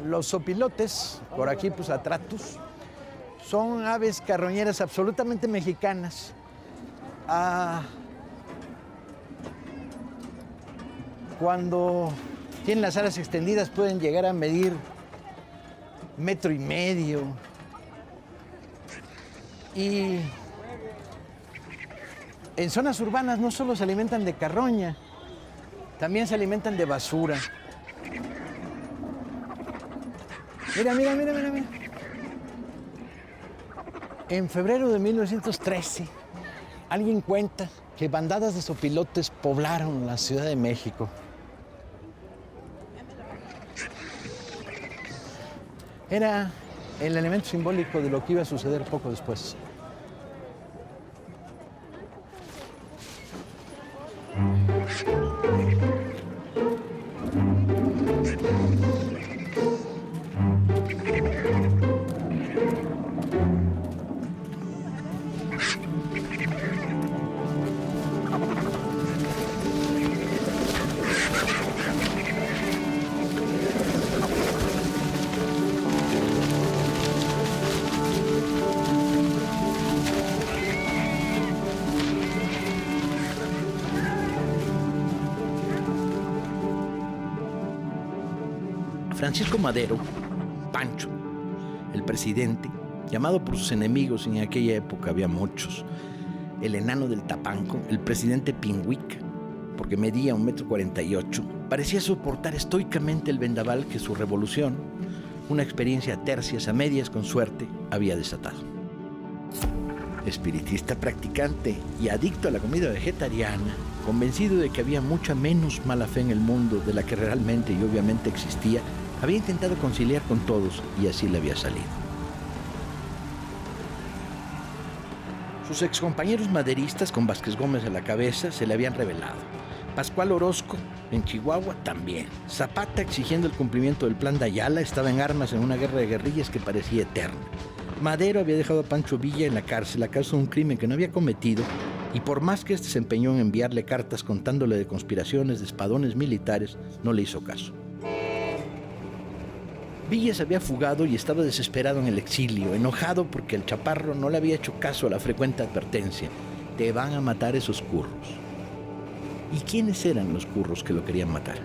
Los zopilotes, por aquí pues atratus, son aves carroñeras absolutamente mexicanas. Cuando tienen las alas extendidas pueden llegar a medir 1,5 metros. Y en zonas urbanas no solo se alimentan de carroña, también se alimentan de basura. Mira. En febrero de 1913, alguien cuenta que bandadas de zopilotes poblaron la Ciudad de México. Era el elemento simbólico de lo que iba a suceder poco después. Francisco Madero, Pancho, el presidente, llamado por sus enemigos, en aquella época había muchos, el enano del Tapanco, el presidente Pingüica, porque medía 1,48 m, parecía soportar estoicamente el vendaval que su revolución, una experiencia a tercias, a medias con suerte, había desatado. Espiritista practicante y adicto a la comida vegetariana, convencido de que había mucha menos mala fe en el mundo de la que realmente y obviamente existía, había intentado conciliar con todos y así le había salido. Sus excompañeros maderistas, con Vázquez Gómez a la cabeza, se le habían rebelado. Pascual Orozco, en Chihuahua, también. Zapata, exigiendo el cumplimiento del plan de Ayala, estaba en armas en una guerra de guerrillas que parecía eterna. Madero había dejado a Pancho Villa en la cárcel a causa de un crimen que no había cometido, y por más que este se empeñó en enviarle cartas contándole de conspiraciones, de espadones militares, no le hizo caso. Villa se había fugado y estaba desesperado en el exilio, enojado porque el chaparro no le había hecho caso a la frecuente advertencia: te van a matar esos curros. ¿Y quiénes eran los curros que lo querían matar?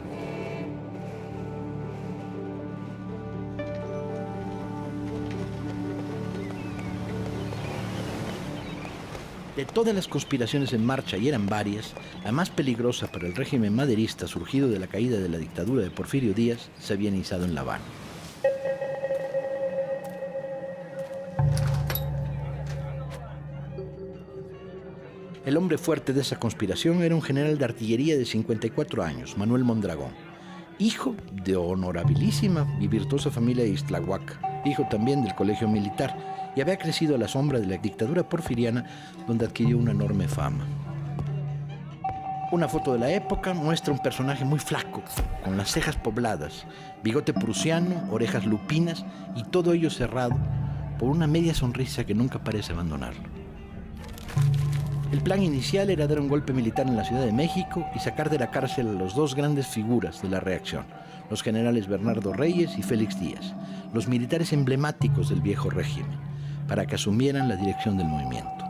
De todas las conspiraciones en marcha, y eran varias, la más peligrosa para el régimen maderista surgido de la caída de la dictadura de Porfirio Díaz se había iniciado en La Habana. El hombre fuerte de esa conspiración era un general de artillería de 54 años, Manuel Mondragón, hijo de honorabilísima y virtuosa familia de Ixtlahuaca, hijo también del colegio militar, y había crecido a la sombra de la dictadura porfiriana, donde adquirió una enorme fama. Una foto de la época muestra un personaje muy flaco, con las cejas pobladas, bigote prusiano, orejas lupinas y todo ello cerrado por una media sonrisa que nunca parece abandonarlo. El plan inicial era dar un golpe militar en la Ciudad de México y sacar de la cárcel a los dos grandes figuras de la reacción, los generales Bernardo Reyes y Félix Díaz, los militares emblemáticos del viejo régimen, para que asumieran la dirección del movimiento.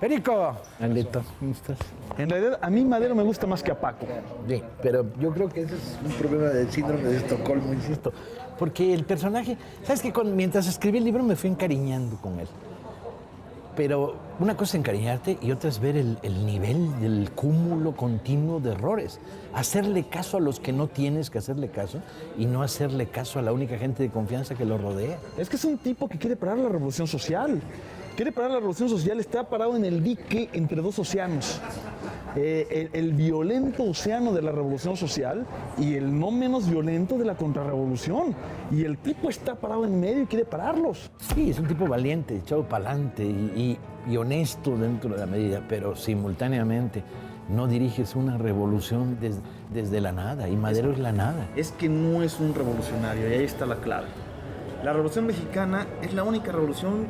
Perico. Alito, ¿cómo estás? En realidad, a mí Madero me gusta más que a Paco. Sí, pero yo creo que ese es un problema del síndrome de Estocolmo, insisto. Porque el personaje, ¿sabes qué? Mientras escribí el libro me fui encariñando con él. Pero una cosa es encariñarte y otra es ver el nivel del cúmulo continuo de errores. Hacerle caso a los que no tienes que hacerle caso y no hacerle caso a la única gente de confianza que lo rodea. Es que es un tipo que quiere parar la revolución social. Quiere parar la revolución social, está parado en el dique entre dos océanos. el violento océano de la revolución social y el no menos violento de la contrarrevolución. Y el tipo está parado en medio y quiere pararlos. Sí, es un tipo valiente, echado para adelante y honesto dentro de la medida, pero simultáneamente no diriges una revolución desde la nada, y Madero es la nada. Es que no es un revolucionario, y ahí está la clave. La Revolución Mexicana es la única revolución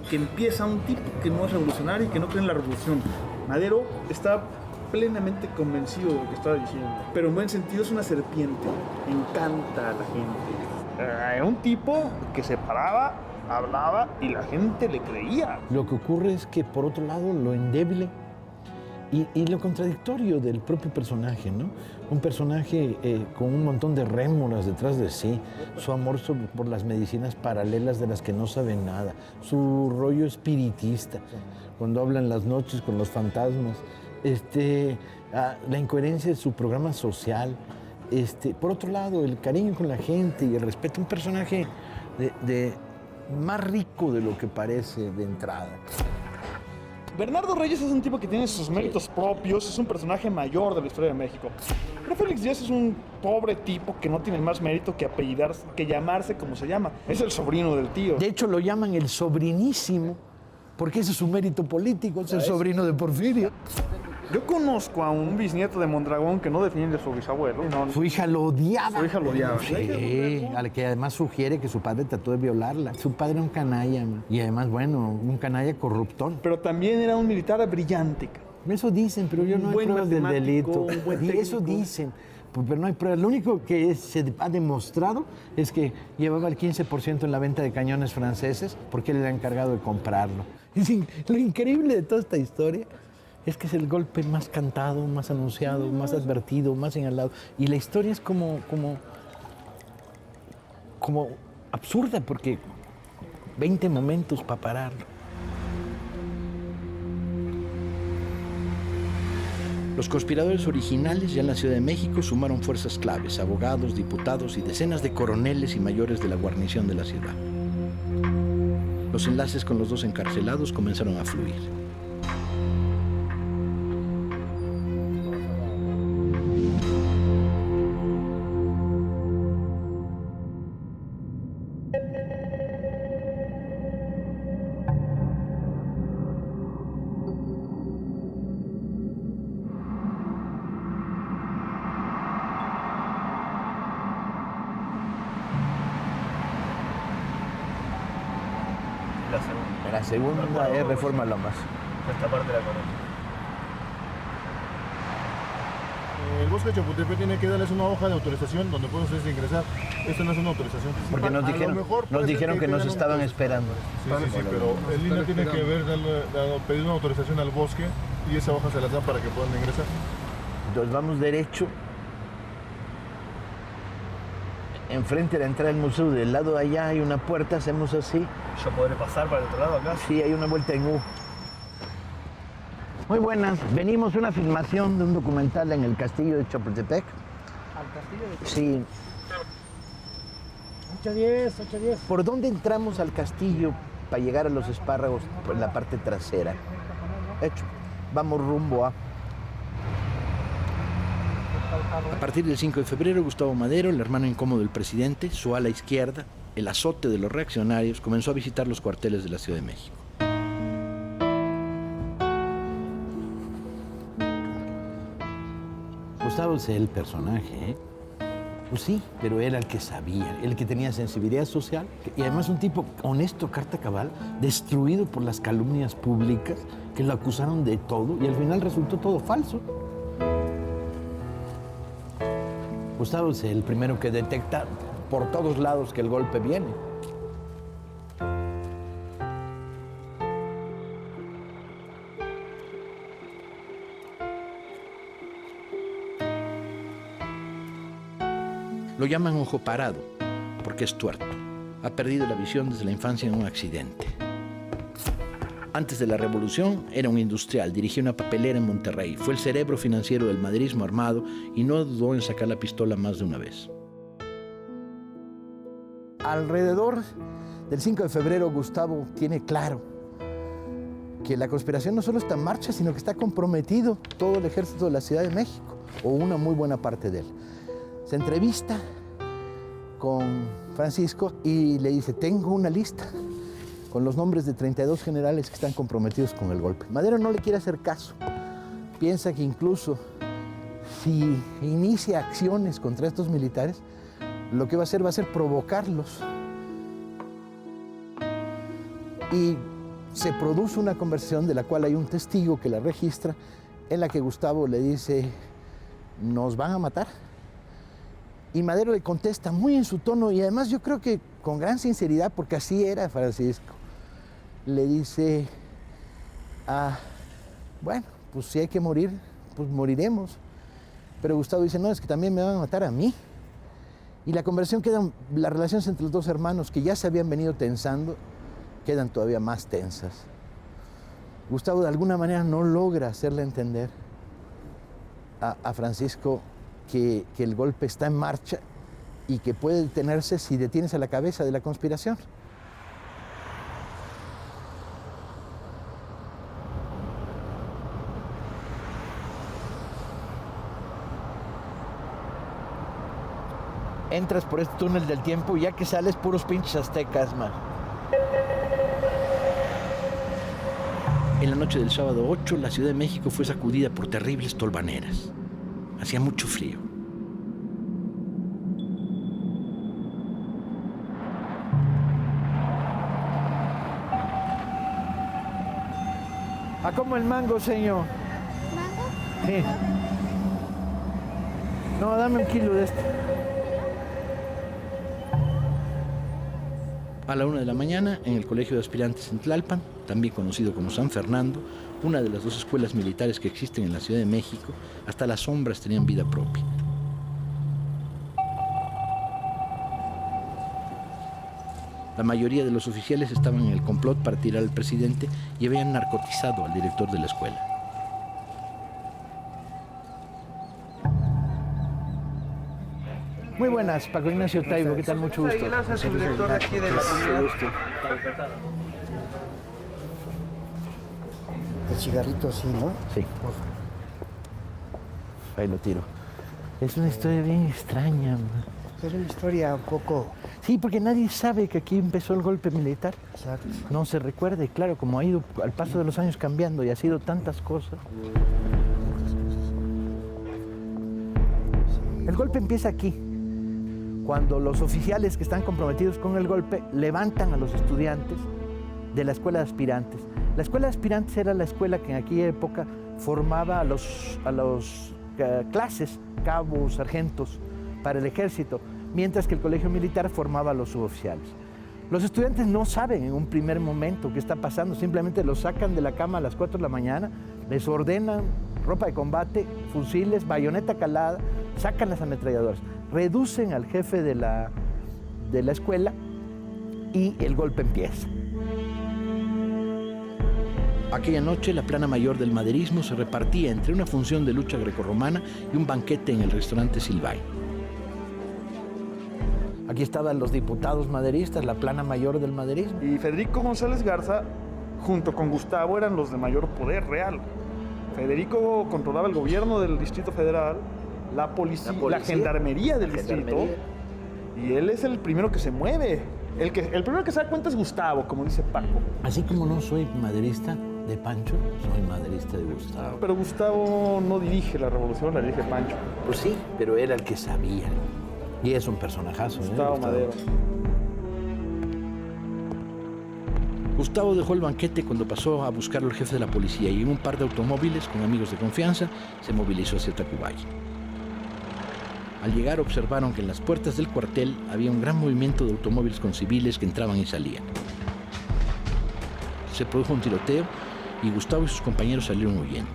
que empieza un tipo que no es revolucionario y que no cree en la revolución. Madero está plenamente convencido de lo que estaba diciendo, pero en buen sentido es una serpiente, encanta a la gente. Era un tipo que se paraba, hablaba y la gente le creía. Lo que ocurre es que, por otro lado, lo endeble y lo contradictorio del propio personaje, ¿no? Un personaje con un montón de rémoras detrás de sí, su amor por las medicinas paralelas de las que no saben nada, su rollo espiritista, cuando habla en las noches con los fantasmas, la incoherencia de su programa social, por otro lado, el cariño con la gente y el respeto, un personaje más rico de lo que parece de entrada. Bernardo Reyes es un tipo que tiene sus méritos propios, es un personaje mayor de la historia de México. Pero Félix Díaz es un pobre tipo que no tiene más mérito que apellidarse, que llamarse como se llama. Es el sobrino del tío. De hecho, lo llaman el sobrinísimo, porque ese es su mérito político, es el sobrino de Porfirio. Yo conozco a un bisnieto de Mondragón que no defiende a su bisabuelo. No, Su hija lo odiaba. Su hija lo odiaba. Sí, al que además sugiere que su padre trató de violarla. Su padre era un canalla, man. Y además, bueno, un canalla corruptón. Pero también era un militar brillante. Eso dicen, pero yo no hay pruebas del delito. Y eso dicen, pero no hay pruebas. Lo único que se ha demostrado es que llevaba el 15% en la venta de cañones franceses porque él era encargado de comprarlo. Lo increíble de toda esta historia es que es el golpe más cantado, más anunciado, más advertido, más señalado. Y la historia es como absurda, porque 20 momentos para pararlo. Los conspiradores originales ya en la Ciudad de México sumaron fuerzas claves, abogados, diputados y decenas de coroneles y mayores de la guarnición de la ciudad. Los enlaces con los dos encarcelados comenzaron a fluir. La segunda es Reforma Lomas. Esta parte la conozco. El bosque de Chapultepec tiene que darles una hoja de autorización donde pueden ustedes ingresar. Esto no es una autorización. Porque nos dijeron que nos estaban esperando. Sí, pero el INE tiene que pedir una autorización al bosque y esa hoja se las dan para que puedan ingresar. Entonces vamos derecho. Enfrente de la entrada del museo, del lado de allá hay una puerta, hacemos así. ¿Yo podré pasar para el otro lado acá? Sí, hay una vuelta en U. Muy buenas, venimos a una filmación de un documental en el castillo de Chapultepec. ¿Al castillo de Sí. 810, 810. ¿Por dónde entramos al castillo para llegar a los espárragos? Por la parte trasera. Hecho, vamos rumbo a... A partir del 5 de febrero, Gustavo Madero, el hermano incómodo del presidente, su ala izquierda, el azote de los reaccionarios, comenzó a visitar los cuarteles de la Ciudad de México. Gustavo es el personaje, ¿eh? Pues sí, pero era el que sabía, el que tenía sensibilidad social y además un tipo honesto, carta cabal, destruido por las calumnias públicas que lo acusaron de todo y al final resultó todo falso. Gustavo es el primero que detecta por todos lados que el golpe viene. Lo llaman ojo parado, porque es tuerto. Ha perdido la visión desde la infancia en un accidente. Antes de la revolución era un industrial, dirigía una papelera en Monterrey, fue el cerebro financiero del maderismo armado y no dudó en sacar la pistola más de una vez. Alrededor del 5 de febrero, Gustavo tiene claro que la conspiración no solo está en marcha, sino que está comprometido todo el ejército de la Ciudad de México, o una muy buena parte de él. Se entrevista con Francisco y le dice, tengo una lista con los nombres de 32 generales que están comprometidos con el golpe. Madero no le quiere hacer caso. Piensa que incluso si inicia acciones contra estos militares, lo que va a ser provocarlos. Y se produce una conversación de la cual hay un testigo que la registra, en la que Gustavo le dice, ¿nos van a matar? Y Madero le contesta muy en su tono, y además yo creo que con gran sinceridad, porque así era Francisco. Le dice, bueno, pues si hay que morir, pues moriremos. Pero Gustavo dice, no, es que también me van a matar a mí. Y la conversación las relaciones entre los dos hermanos, que ya se habían venido tensando, quedan todavía más tensas. Gustavo de alguna manera no logra hacerle entender a Francisco que el golpe está en marcha y que puede detenerse si detienes a la cabeza de la conspiración. Entras por este túnel del tiempo y ya que sales, puros pinches aztecas, man. En la noche del sábado 8, la Ciudad de México fue sacudida por terribles tolvaneras. Hacía mucho frío. ¿A cómo el mango, señor? ¿Mango? Sí. No, dame 1 kilo de este. A la 1 de la mañana, en el Colegio de Aspirantes en Tlalpan, también conocido como San Fernando, una de las 2 escuelas militares que existen en la Ciudad de México, hasta las sombras tenían vida propia. La mayoría de los oficiales estaban en el complot para tirar al presidente y habían narcotizado al director de la escuela. Muy buenas, Paco Ignacio Taibo, ¿qué tal? Mucho gusto. Gracias, subdirector de aquí de la comunidad. El cigarrito sí, ¿no? Sí. Ahí lo tiro. Es una historia bien extraña, man. Es una historia un poco... Sí, porque nadie sabe que aquí empezó el golpe militar. Exacto. No se recuerda, y claro, como ha ido al paso de los años cambiando y ha sido tantas cosas. El golpe empieza aquí, cuando los oficiales que están comprometidos con el golpe levantan a los estudiantes de la escuela de aspirantes. La escuela de aspirantes era la escuela que en aquella época formaba a los clases, cabos, sargentos, para el ejército, mientras que el colegio militar formaba a los suboficiales. Los estudiantes no saben en un primer momento qué está pasando, simplemente los sacan de la cama a las 4 de la mañana, les ordenan ropa de combate, fusiles, bayoneta calada, sacan las ametralladoras, reducen al jefe de la escuela y el golpe empieza. Aquella noche la plana mayor del maderismo se repartía entre una función de lucha grecorromana y un banquete en el restaurante Silvay. Aquí estaban los diputados maderistas, la plana mayor del maderismo. Y Federico González Garza, junto con Gustavo, eran los de mayor poder real. Federico controlaba el gobierno del Distrito Federal, la policía, la gendarmería del distrito, y él es el primero que se mueve. El primero que se da cuenta es Gustavo, como dice Paco. Así como no soy maderista de Pancho, soy maderista de Gustavo. Pero Gustavo no dirige la revolución, la dirige Pancho. Pues sí, pero era el que sabía. Y es un personajazo, Gustavo Madero. Gustavo dejó el banquete cuando pasó a buscarlo el jefe de la policía y en un par de automóviles con amigos de confianza se movilizó hacia Tacubaya. Al llegar observaron que en las puertas del cuartel había un gran movimiento de automóviles con civiles que entraban y salían. Se produjo un tiroteo y Gustavo y sus compañeros salieron huyendo.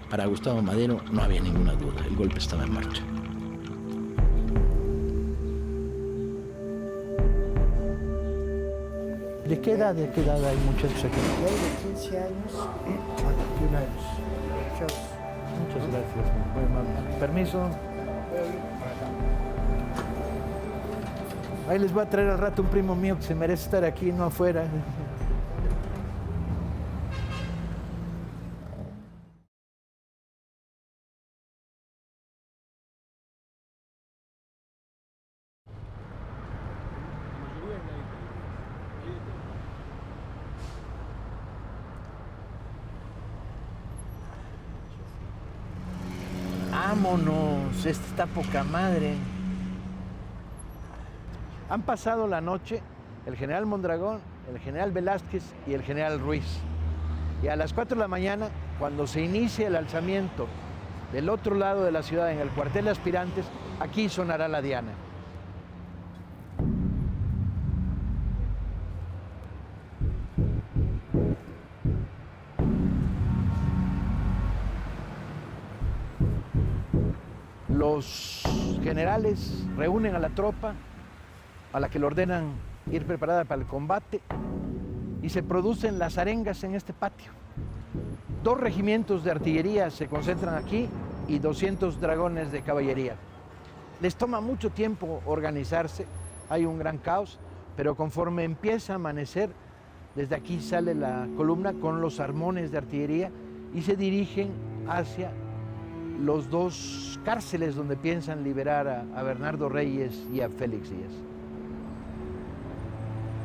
Para Gustavo Madero no había ninguna duda, el golpe estaba en marcha. ¿De qué edad hay muchachos aquí? Y hay de 15 años a 21 años. Muchas gracias, muy amable. Permiso. Ahí les voy a traer al rato un primo mío que se merece estar aquí, no afuera. Vámonos, esta está poca madre. Han pasado la noche el general Mondragón, el general Velázquez y el general Ruiz. Y a las 4 de la mañana, cuando se inicia el alzamiento del otro lado de la ciudad, en el cuartel de aspirantes, aquí sonará la diana. Los generales reúnen a la tropa, a la que le ordenan ir preparada para el combate, y se producen las arengas en este patio. 2 regimientos de artillería se concentran aquí y 200 dragones de caballería. Les toma mucho tiempo organizarse, hay un gran caos, pero conforme empieza a amanecer, desde aquí sale la columna con los armones de artillería y se dirigen hacia los 2 cárceles donde piensan liberar a Bernardo Reyes y a Félix Díaz.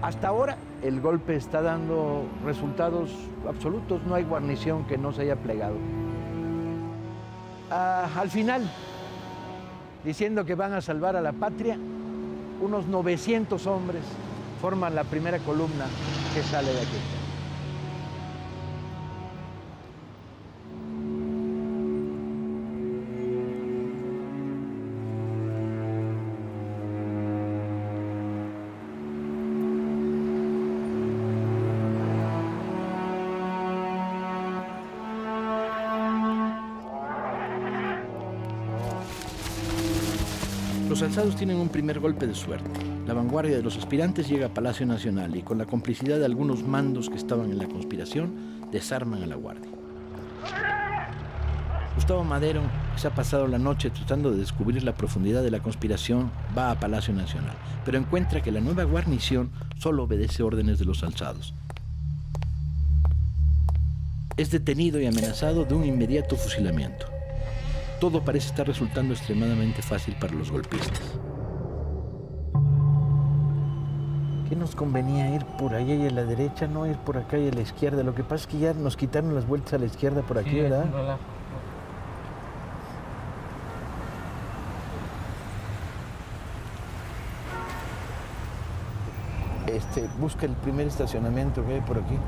Hasta ahora el golpe está dando resultados absolutos, no hay guarnición que no se haya plegado. Al final, diciendo que van a salvar a la patria, unos 900 hombres forman la primera columna que sale de aquí. Los alzados tienen un primer golpe de suerte. La vanguardia de los aspirantes llega a Palacio Nacional y, con la complicidad de algunos mandos que estaban en la conspiración, desarman a la guardia. Gustavo Madero, que se ha pasado la noche tratando de descubrir la profundidad de la conspiración, va a Palacio Nacional, pero encuentra que la nueva guarnición solo obedece órdenes de los alzados. Es detenido y amenazado de un inmediato fusilamiento. Todo parece estar resultando extremadamente fácil para los golpistas. ¿Qué nos convenía ir por allá y a la derecha, no ir por acá y a la izquierda? Lo que pasa es que ya nos quitaron las vueltas a la izquierda por aquí, ¿verdad? Busca el primer estacionamiento que hay por aquí.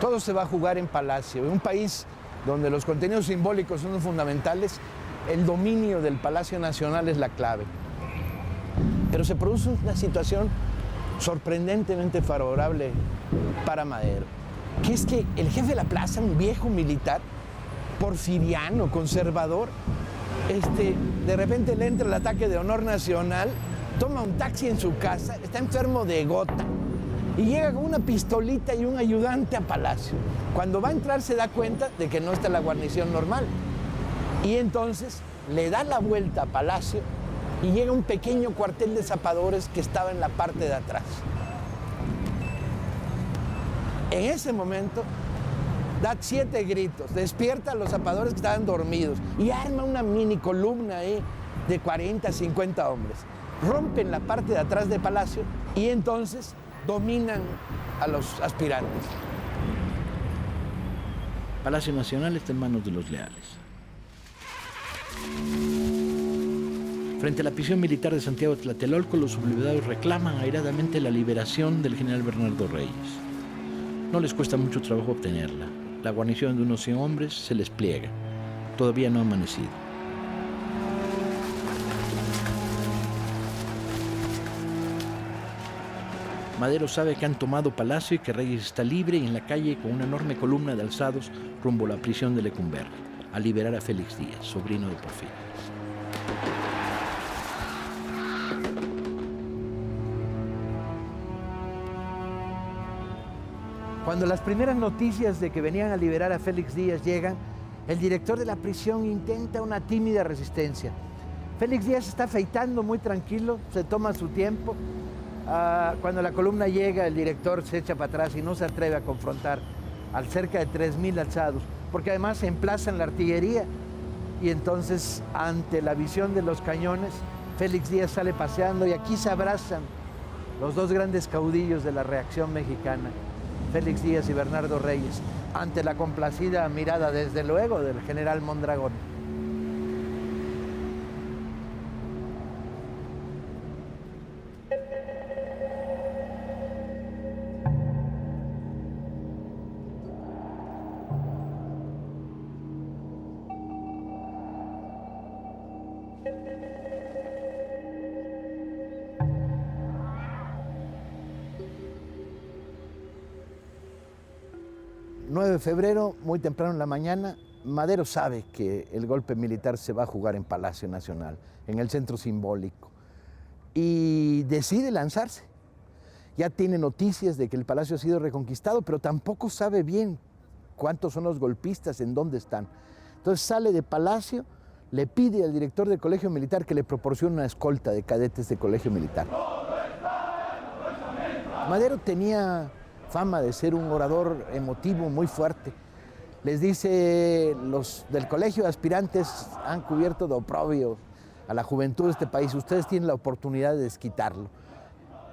Todo se va a jugar en Palacio. En un país donde los contenidos simbólicos son fundamentales, el dominio del Palacio Nacional es la clave. Pero se produce una situación sorprendentemente favorable para Madero, que es que el jefe de la plaza, un viejo militar, porfiriano, conservador, de repente le entra el ataque de honor nacional, toma un taxi en su casa, está enfermo de gota, y llega con una pistolita y un ayudante a Palacio. Cuando va a entrar se da cuenta de que no está la guarnición normal. Y entonces le da la vuelta a Palacio y llega un pequeño cuartel de zapadores que estaba en la parte de atrás. En ese momento da 7 gritos, despierta a los zapadores que estaban dormidos y arma una mini columna de 40, 50 hombres. Rompen la parte de atrás de Palacio y entonces dominan a los aspirantes. Palacio Nacional está en manos de los leales. Frente a la prisión militar de Santiago de Tlatelolco, los sublevados reclaman airadamente la liberación del general Bernardo Reyes. No les cuesta mucho trabajo obtenerla. La guarnición de unos 100 hombres se les pliega. Todavía no ha amanecido. Madero sabe que han tomado Palacio y que Reyes está libre y en la calle con una enorme columna de alzados rumbo a la prisión de Lecumberri, a liberar a Félix Díaz, sobrino de Porfirio. Cuando las primeras noticias de que venían a liberar a Félix Díaz llegan, el director de la prisión intenta una tímida resistencia. Félix Díaz está afeitando muy tranquilo, se toma su tiempo. Cuando la columna llega, el director se echa para atrás y no se atreve a confrontar a cerca de 3,000 alzados, porque además se emplazan la artillería. Y entonces, ante la visión de los cañones, Félix Díaz sale paseando y aquí se abrazan los 2 grandes caudillos de la reacción mexicana, Félix Díaz y Bernardo Reyes, ante la complacida mirada, desde luego, del general Mondragón. De febrero, muy temprano en la mañana, Madero sabe que el golpe militar se va a jugar en Palacio Nacional, en el centro simbólico, y decide lanzarse. Ya tiene noticias de que el palacio ha sido reconquistado, pero tampoco sabe bien cuántos son los golpistas, en dónde están. Entonces sale de Palacio, le pide al director del Colegio Militar que le proporcione una escolta de cadetes del Colegio Militar. Madero tenía fama de ser un orador emotivo muy fuerte. Les dice, los del colegio de aspirantes han cubierto de oprobio a la juventud de este país, ustedes tienen la oportunidad de desquitarlo.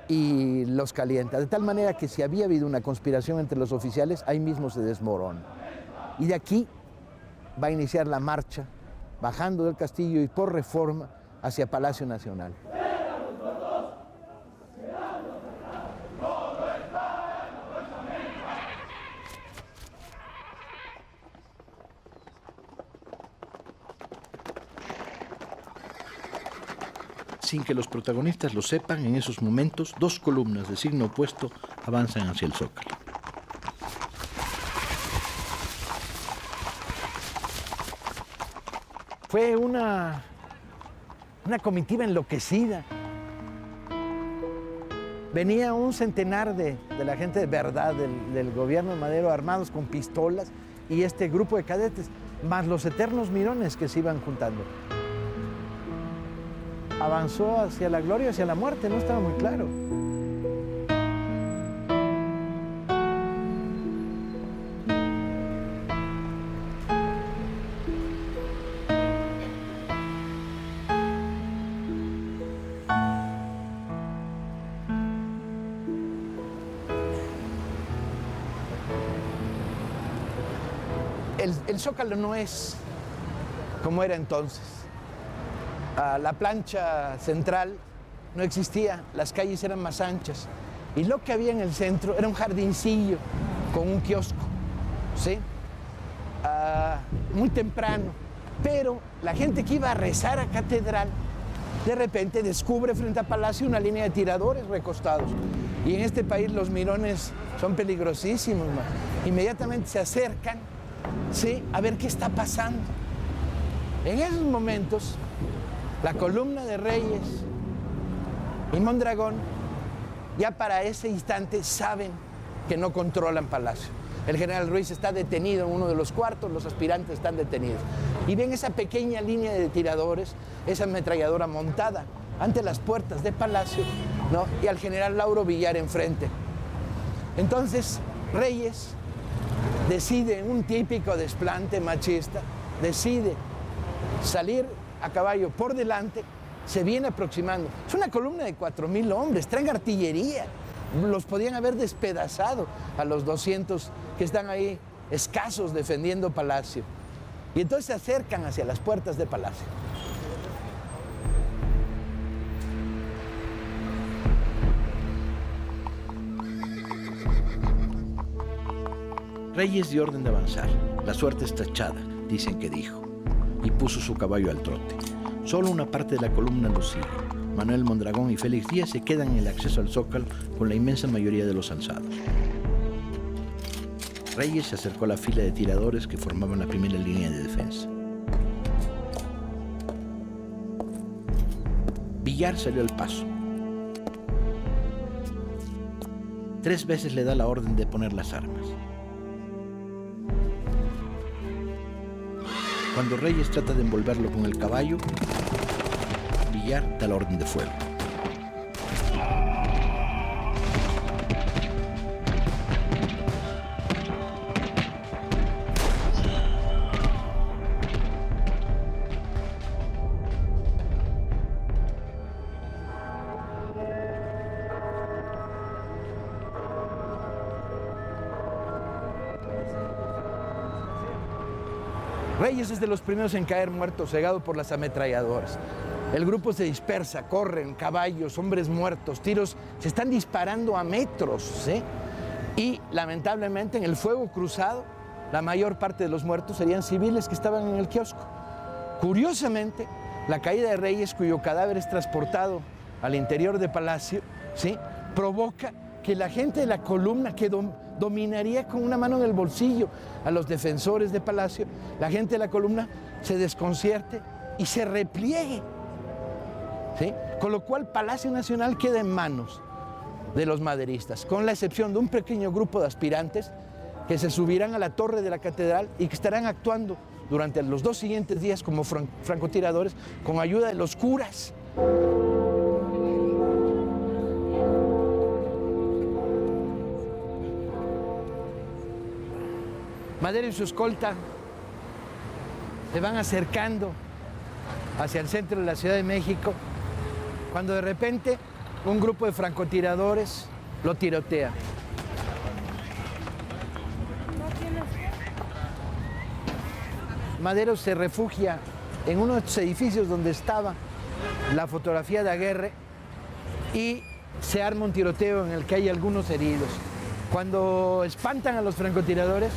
Y los calienta, de tal manera que si había habido una conspiración entre los oficiales, ahí mismo se desmorona. Y de aquí va a iniciar la marcha, bajando del castillo y por Reforma hacia Palacio Nacional. Sin que los protagonistas lo sepan, en esos momentos, dos columnas de signo opuesto avanzan hacia el Zócalo. Fue una comitiva enloquecida. Venía un centenar de la gente de verdad del gobierno de Madero, armados con pistolas, y este grupo de cadetes, más los eternos mirones que se iban juntando. Avanzó hacia la gloria, hacia la muerte, no estaba muy claro. El Zócalo no es como era entonces. La plancha central no existía, las calles eran más anchas y lo que había en el centro era un jardincillo con un kiosco, ¿sí? Muy temprano, pero la gente que iba a rezar a Catedral de repente descubre frente a Palacio una línea de tiradores recostados, y en este país los mirones son peligrosísimos, man. Inmediatamente se acercan, ¿sí?, a ver qué está pasando. En esos momentos la columna de Reyes y Mondragón ya para ese instante saben que no controlan Palacio. El general Ruiz está detenido en uno de los cuartos, los aspirantes están detenidos. Y ven esa pequeña línea de tiradores, esa ametralladora montada ante las puertas de Palacio, ¿no?, y al general Lauro Villar enfrente. Entonces Reyes decide, en un típico desplante machista, decide salir a caballo por delante, se viene aproximando. Es una columna de 4,000 hombres, traen artillería. Los podían haber despedazado a los 200 que están ahí escasos defendiendo Palacio. Y entonces se acercan hacia las puertas de Palacio. Reyes dio orden de avanzar. La suerte está echada, dicen que dijo, y puso su caballo al trote. Solo una parte de la columna lo sigue. Manuel Mondragón y Félix Díaz se quedan en el acceso al Zócalo con la inmensa mayoría de los alzados. Reyes se acercó a la fila de tiradores que formaban la primera línea de defensa. Villar salió al paso. 3 veces le da la orden de poner las armas. Cuando Reyes trata de envolverlo con el caballo, Villar da la orden de fuego. Reyes es de los primeros en caer muerto, cegado por las ametralladoras. El grupo se dispersa, corren, caballos, hombres muertos, tiros, se están disparando a metros, ¿sí? Y lamentablemente en el fuego cruzado, la mayor parte de los muertos serían civiles que estaban en el kiosco. Curiosamente, la caída de Reyes, cuyo cadáver es transportado al interior de Palacio, ¿sí?, provoca que la gente de la columna, que dominaría con una mano en el bolsillo a los defensores de Palacio, la gente de la columna se desconcierte y se repliegue, ¿sí? Con lo cual Palacio Nacional queda en manos de los maderistas, con la excepción de un pequeño grupo de aspirantes que se subirán a la torre de la catedral y que estarán actuando durante los 2 siguientes días como francotiradores con ayuda de los curas. Madero y su escolta se van acercando hacia el centro de la Ciudad de México, cuando de repente un grupo de francotiradores lo tirotea. Madero se refugia en uno de estos edificios donde estaba la fotografía de Aguirre y se arma un tiroteo en el que hay algunos heridos. Cuando espantan a los francotiradores,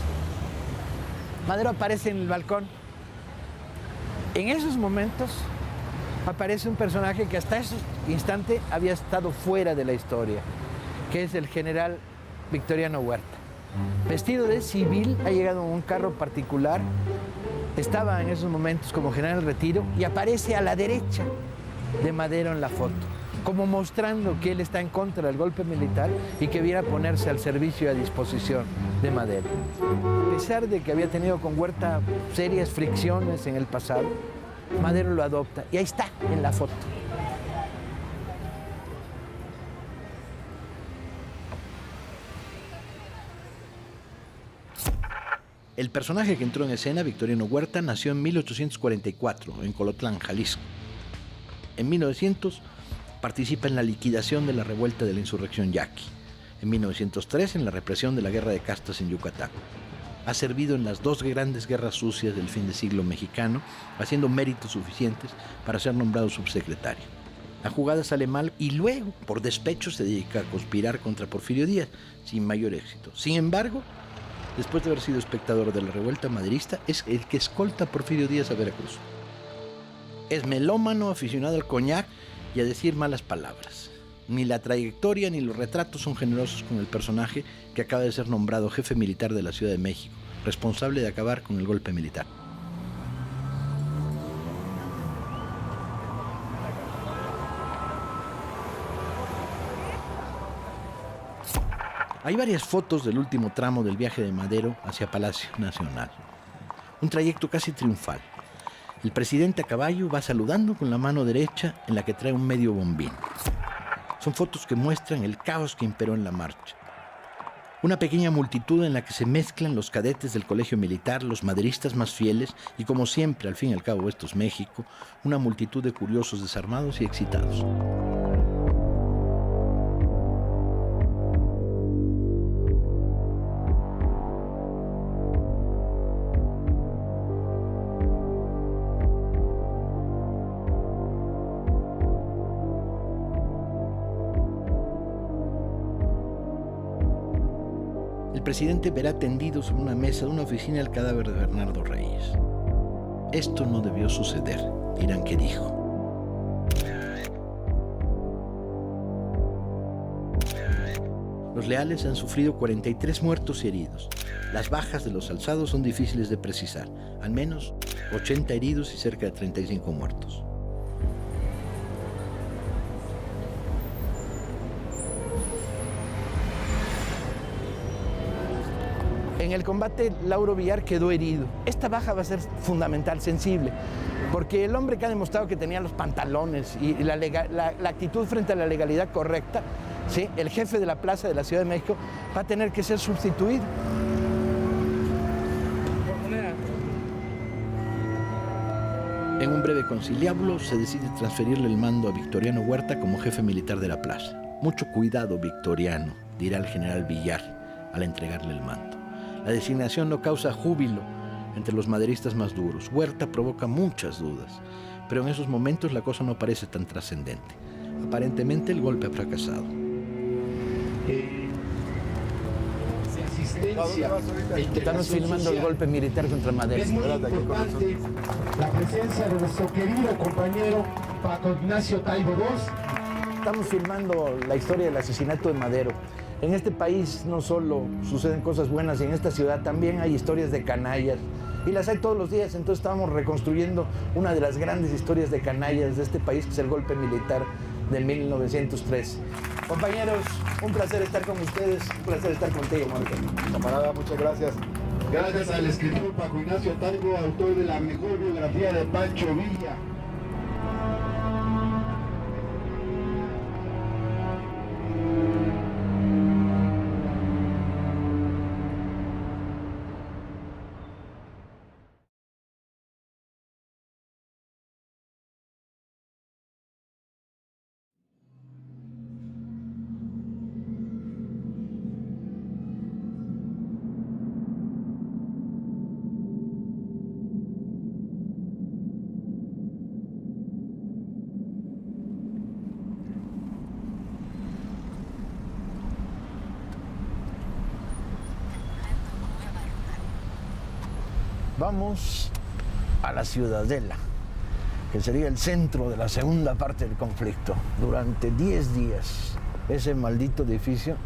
Madero aparece en el balcón. En esos momentos aparece un personaje que hasta ese instante había estado fuera de la historia, que es el general Victoriano Huerta. Vestido de civil, ha llegado en un carro particular, estaba en esos momentos como general en retiro y aparece a la derecha de Madero en la foto, como mostrando que él está en contra del golpe militar y que viene a ponerse al servicio y a disposición de Madero. A pesar de que había tenido con Huerta serias fricciones en el pasado, Madero lo adopta y ahí está en la foto. El personaje que entró en escena, Victoriano Huerta, nació en 1844 en Colotlán, Jalisco. En 1900 participa en la liquidación de la revuelta de la insurrección yaqui. En 1903 en la represión de la guerra de castas en Yucatán. Ha servido en las 2 grandes guerras sucias del fin de siglo mexicano, haciendo méritos suficientes para ser nombrado subsecretario. La jugada sale mal y luego, por despecho, se dedica a conspirar contra Porfirio Díaz, sin mayor éxito. Sin embargo, después de haber sido espectador de la revuelta maderista, es el que escolta a Porfirio Díaz a Veracruz. Es melómano, aficionado al coñac y a decir malas palabras. Ni la trayectoria ni los retratos son generosos con el personaje que acaba de ser nombrado jefe militar de la Ciudad de México, responsable de acabar con el golpe militar. Hay varias fotos del último tramo del viaje de Madero hacia Palacio Nacional. Un trayecto casi triunfal. El presidente a caballo va saludando con la mano derecha en la que trae un medio bombín. Son fotos que muestran el caos que imperó en la marcha. Una pequeña multitud en la que se mezclan los cadetes del colegio militar, los maderistas más fieles y, como siempre, al fin y al cabo esto es México, una multitud de curiosos desarmados y excitados. El presidente verá tendido sobre una mesa de una oficina el cadáver de Bernardo Reyes. Esto no debió suceder, dirán que dijo. Los leales han sufrido 43 muertos y heridos. Las bajas de los alzados son difíciles de precisar, al menos 80 heridos y cerca de 35 muertos. En el combate, Lauro Villar quedó herido. Esta baja va a ser fundamental, sensible, porque el hombre que ha demostrado que tenía los pantalones y la actitud frente a la legalidad correcta, ¿sí?, el jefe de la plaza de la Ciudad de México, va a tener que ser sustituido. En un breve conciliábulo se decide transferirle el mando a Victoriano Huerta como jefe militar de la plaza. Mucho cuidado, Victoriano, dirá el general Villar al entregarle el mando. La designación no causa júbilo entre los maderistas más duros. Huerta provoca muchas dudas, pero en esos momentos la cosa no parece tan trascendente. Aparentemente el golpe ha fracasado. Estamos filmando el golpe militar contra Madero. Es muy importante la presencia de nuestro querido compañero Paco Ignacio Taibo II. Estamos filmando la historia del asesinato de Madero. En este país no solo suceden cosas buenas, y en esta ciudad también hay historias de canallas. Y las hay todos los días, entonces estamos reconstruyendo una de las grandes historias de canallas de este país, que es el golpe militar de 1903. Compañeros, un placer estar con ustedes, un placer estar contigo, Marco. Camarada, muchas gracias. Gracias al escritor Paco Ignacio Taibo, autor de la mejor biografía de Pancho Villa. Vamos a la Ciudadela, que sería el centro de la segunda parte del conflicto. Durante 10 días, ese maldito edificio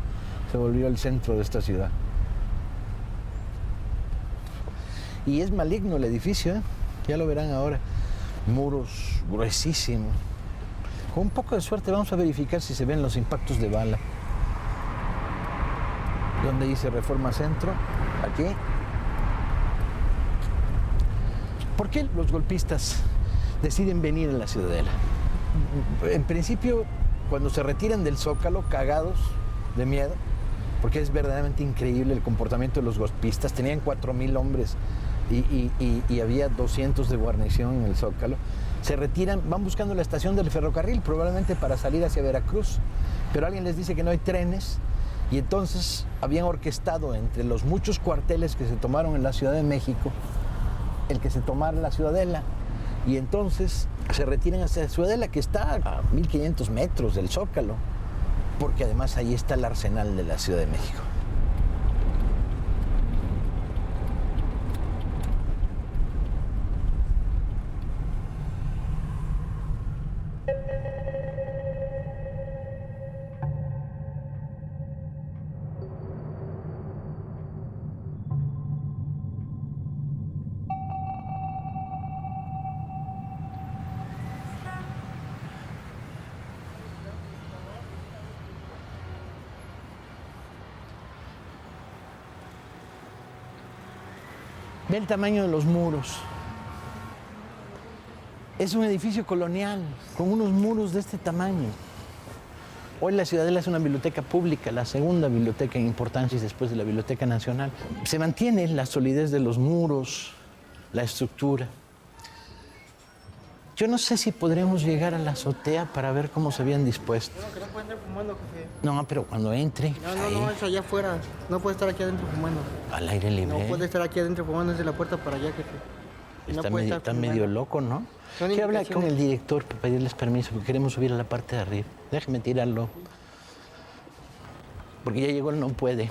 se volvió el centro de esta ciudad. Y es maligno el edificio, ¿eh? Ya lo verán ahora. Muros gruesísimos. Con un poco de suerte vamos a verificar si se ven los impactos de bala. ¿Dónde dice Reforma Centro? Aquí. ¿Por qué los golpistas deciden venir a la Ciudadela? En principio, cuando se retiran del Zócalo, cagados de miedo, porque es verdaderamente increíble el comportamiento de los golpistas. Tenían 4,000 hombres y había 200 de guarnición en el Zócalo. Se retiran, van buscando la estación del ferrocarril, probablemente para salir hacia Veracruz, pero alguien les dice que no hay trenes, y entonces habían orquestado entre los muchos cuarteles que se tomaron en la Ciudad de México el que se tomara la Ciudadela, y entonces se retiran hacia la Ciudadela, que está a 1500 metros del Zócalo, porque además ahí está el arsenal de la Ciudad de México. Ve el tamaño de los muros. Es un edificio colonial, con unos muros de este tamaño. Hoy la Ciudadela es una biblioteca pública, la segunda biblioteca en importancia después de la Biblioteca Nacional. Se mantiene la solidez de los muros, la estructura. Yo no sé si podremos llegar a la azotea para ver cómo se habían dispuesto. No, que no puede entrar fumando, jefe. No, pero cuando entre. No, es allá afuera. No puede estar aquí adentro fumando. Al aire libre. No puede estar aquí adentro fumando desde la puerta para allá, jefe. Está medio loco, ¿no? Quiero hablar con el director para pedirles permiso, porque queremos subir a la parte de arriba. Déjeme tirarlo. Porque ya llegó el no puede.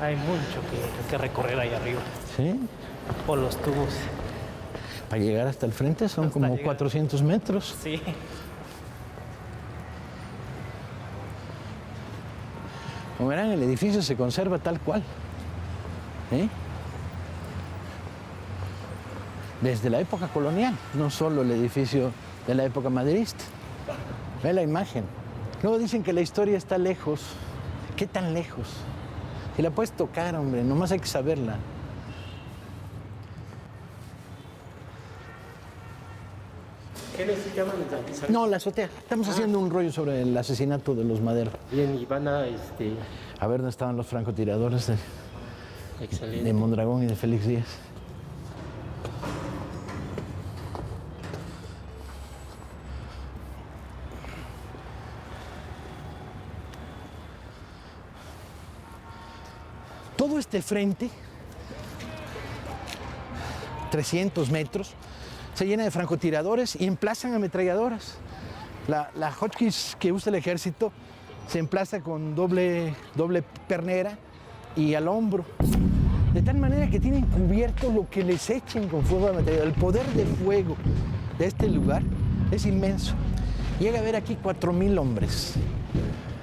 Hay mucho que recorrer ahí arriba. ¿Sí? Por los tubos. Para llegar hasta el frente son Hasta como llegar. 400 metros. Sí. Como verán, el edificio se conserva tal cual. ¿Eh? Desde la época colonial, no solo el edificio de la época maderista. Ve la imagen. Luego dicen que la historia está lejos. ¿Qué tan lejos? Si la puedes tocar, hombre, nomás hay que saberla. ¿Qué necesitaban de No, la azotea. Estamos haciendo un rollo sobre el asesinato de los Madero. Bien, y van a, A ver dónde estaban los francotiradores excelente. de Mondragón y de Félix Díaz. Todo este frente, 300 metros, se llena de francotiradores y emplazan ametralladoras. La Hotchkiss que usa el ejército se emplaza con doble pernera y al hombro, de tal manera que tienen cubierto lo que les echen con fuego de ametralladora. El poder de fuego de este lugar es inmenso. Llega a haber aquí 4,000 hombres,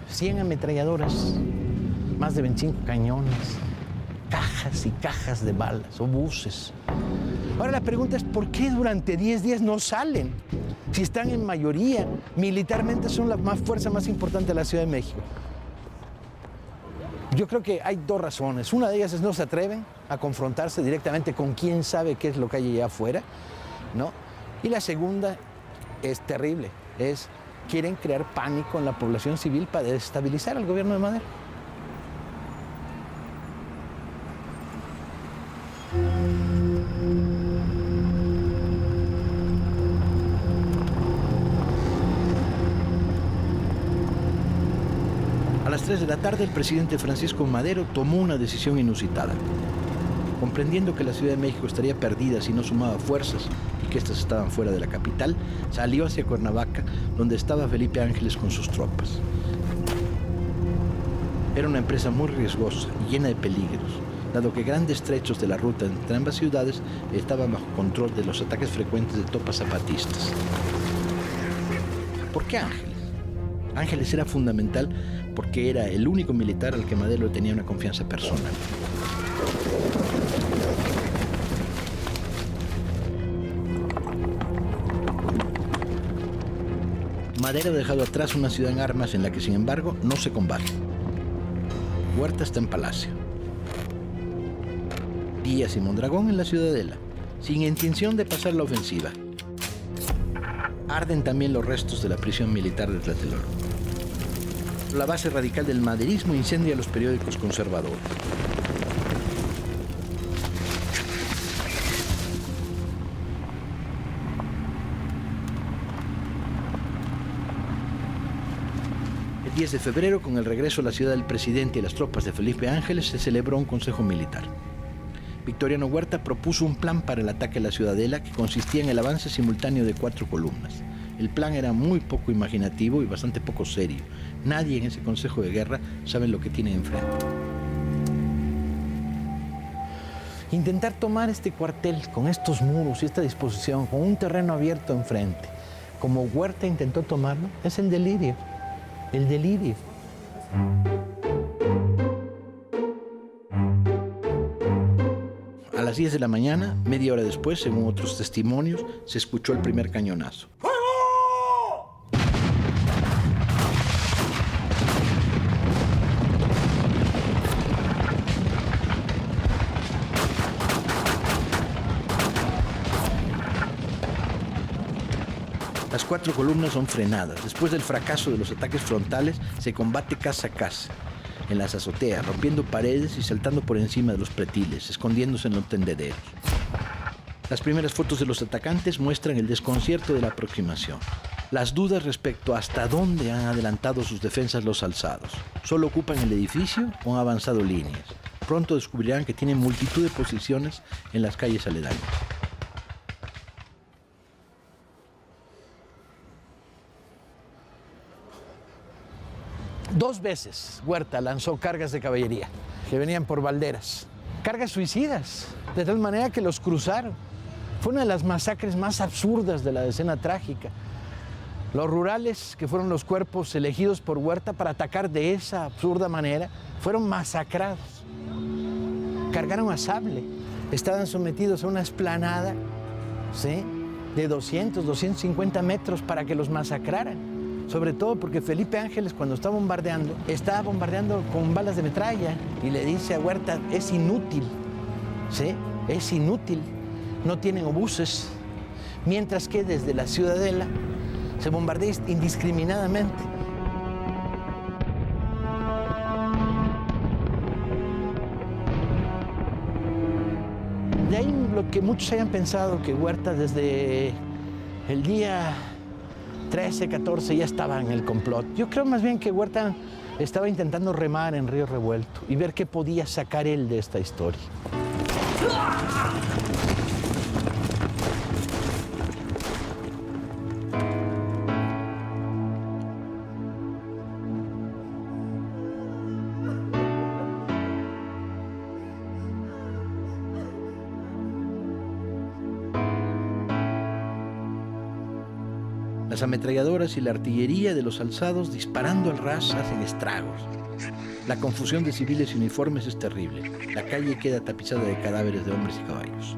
100 ametralladoras, más de 25 cañones, cajas y cajas de balas, obuses. Ahora la pregunta es, ¿por qué durante 10 días no salen? Si están en mayoría, militarmente son la fuerza más importante de la Ciudad de México. Yo creo que hay 2 razones. Una de ellas es no se atreven a confrontarse directamente con quién sabe qué es lo que hay allá afuera, ¿no? Y la segunda es terrible, quieren crear pánico en la población civil para desestabilizar al gobierno de Madero. A las 3 de la tarde, el presidente Francisco Madero tomó una decisión inusitada. Comprendiendo que la Ciudad de México estaría perdida si no sumaba fuerzas y que éstas estaban fuera de la capital, salió hacia Cuernavaca, donde estaba Felipe Ángeles con sus tropas. Era una empresa muy riesgosa y llena de peligros, dado que grandes trechos de la ruta entre ambas ciudades estaban bajo control de los ataques frecuentes de tropas zapatistas. ¿Por qué Ángeles? Ángeles era fundamental porque era el único militar al que Madero tenía una confianza personal. Madero ha dejado atrás una ciudad en armas en la que, sin embargo, no se combate. Huerta está en Palacio. Díaz y Mondragón en la Ciudadela, sin intención de pasar la ofensiva. Arden también los restos de la prisión militar de Tlatelolco. La base radical del maderismo incendia los periódicos conservadores. El 10 de febrero, con el regreso a la ciudad del presidente y las tropas de Felipe Ángeles, se celebró un consejo militar. Victoriano Huerta propuso un plan para el ataque a la Ciudadela que consistía en el avance simultáneo de 4 columnas. El plan era muy poco imaginativo y bastante poco serio. Nadie en ese consejo de guerra sabe lo que tiene enfrente. Intentar tomar este cuartel con estos muros y esta disposición, con un terreno abierto enfrente, como Huerta intentó tomarlo, es el delirio. El delirio. A las 10 de la mañana, media hora después, según otros testimonios, se escuchó el primer cañonazo. Las 4 columnas son frenadas. Después del fracaso de los ataques frontales, se combate casa a casa, en las azoteas, rompiendo paredes y saltando por encima de los pretiles, escondiéndose en los tendederos. Las primeras fotos de los atacantes muestran el desconcierto de la aproximación. Las dudas respecto a hasta dónde han adelantado sus defensas los alzados. ¿Solo ocupan el edificio o han avanzado líneas? Pronto descubrirán que tienen multitud de posiciones en las calles aledañas. Dos veces Huerta lanzó cargas de caballería que venían por Valderas. Cargas suicidas, de tal manera que los cruzaron. Fue una de las masacres más absurdas de la decena trágica. Los rurales, que fueron los cuerpos elegidos por Huerta para atacar de esa absurda manera, fueron masacrados. Cargaron a sable. Estaban sometidos a una explanada, ¿sí?, de 200, 250 metros para que los masacraran. Sobre todo porque Felipe Ángeles, cuando estaba bombardeando con balas de metralla y le dice a Huerta, es inútil, ¿sí? Es inútil, no tienen obuses. Mientras que desde la Ciudadela se bombardea indiscriminadamente. De ahí lo que muchos hayan pensado que Huerta desde el día 13, 14 ya estaba en el complot. Yo creo más bien que Huerta estaba intentando remar en río revuelto y ver qué podía sacar él de esta historia. Las ametralladoras y la artillería de los alzados disparando al ras hacen estragos. La confusión de civiles y uniformes es terrible. La calle queda tapizada de cadáveres de hombres y caballos.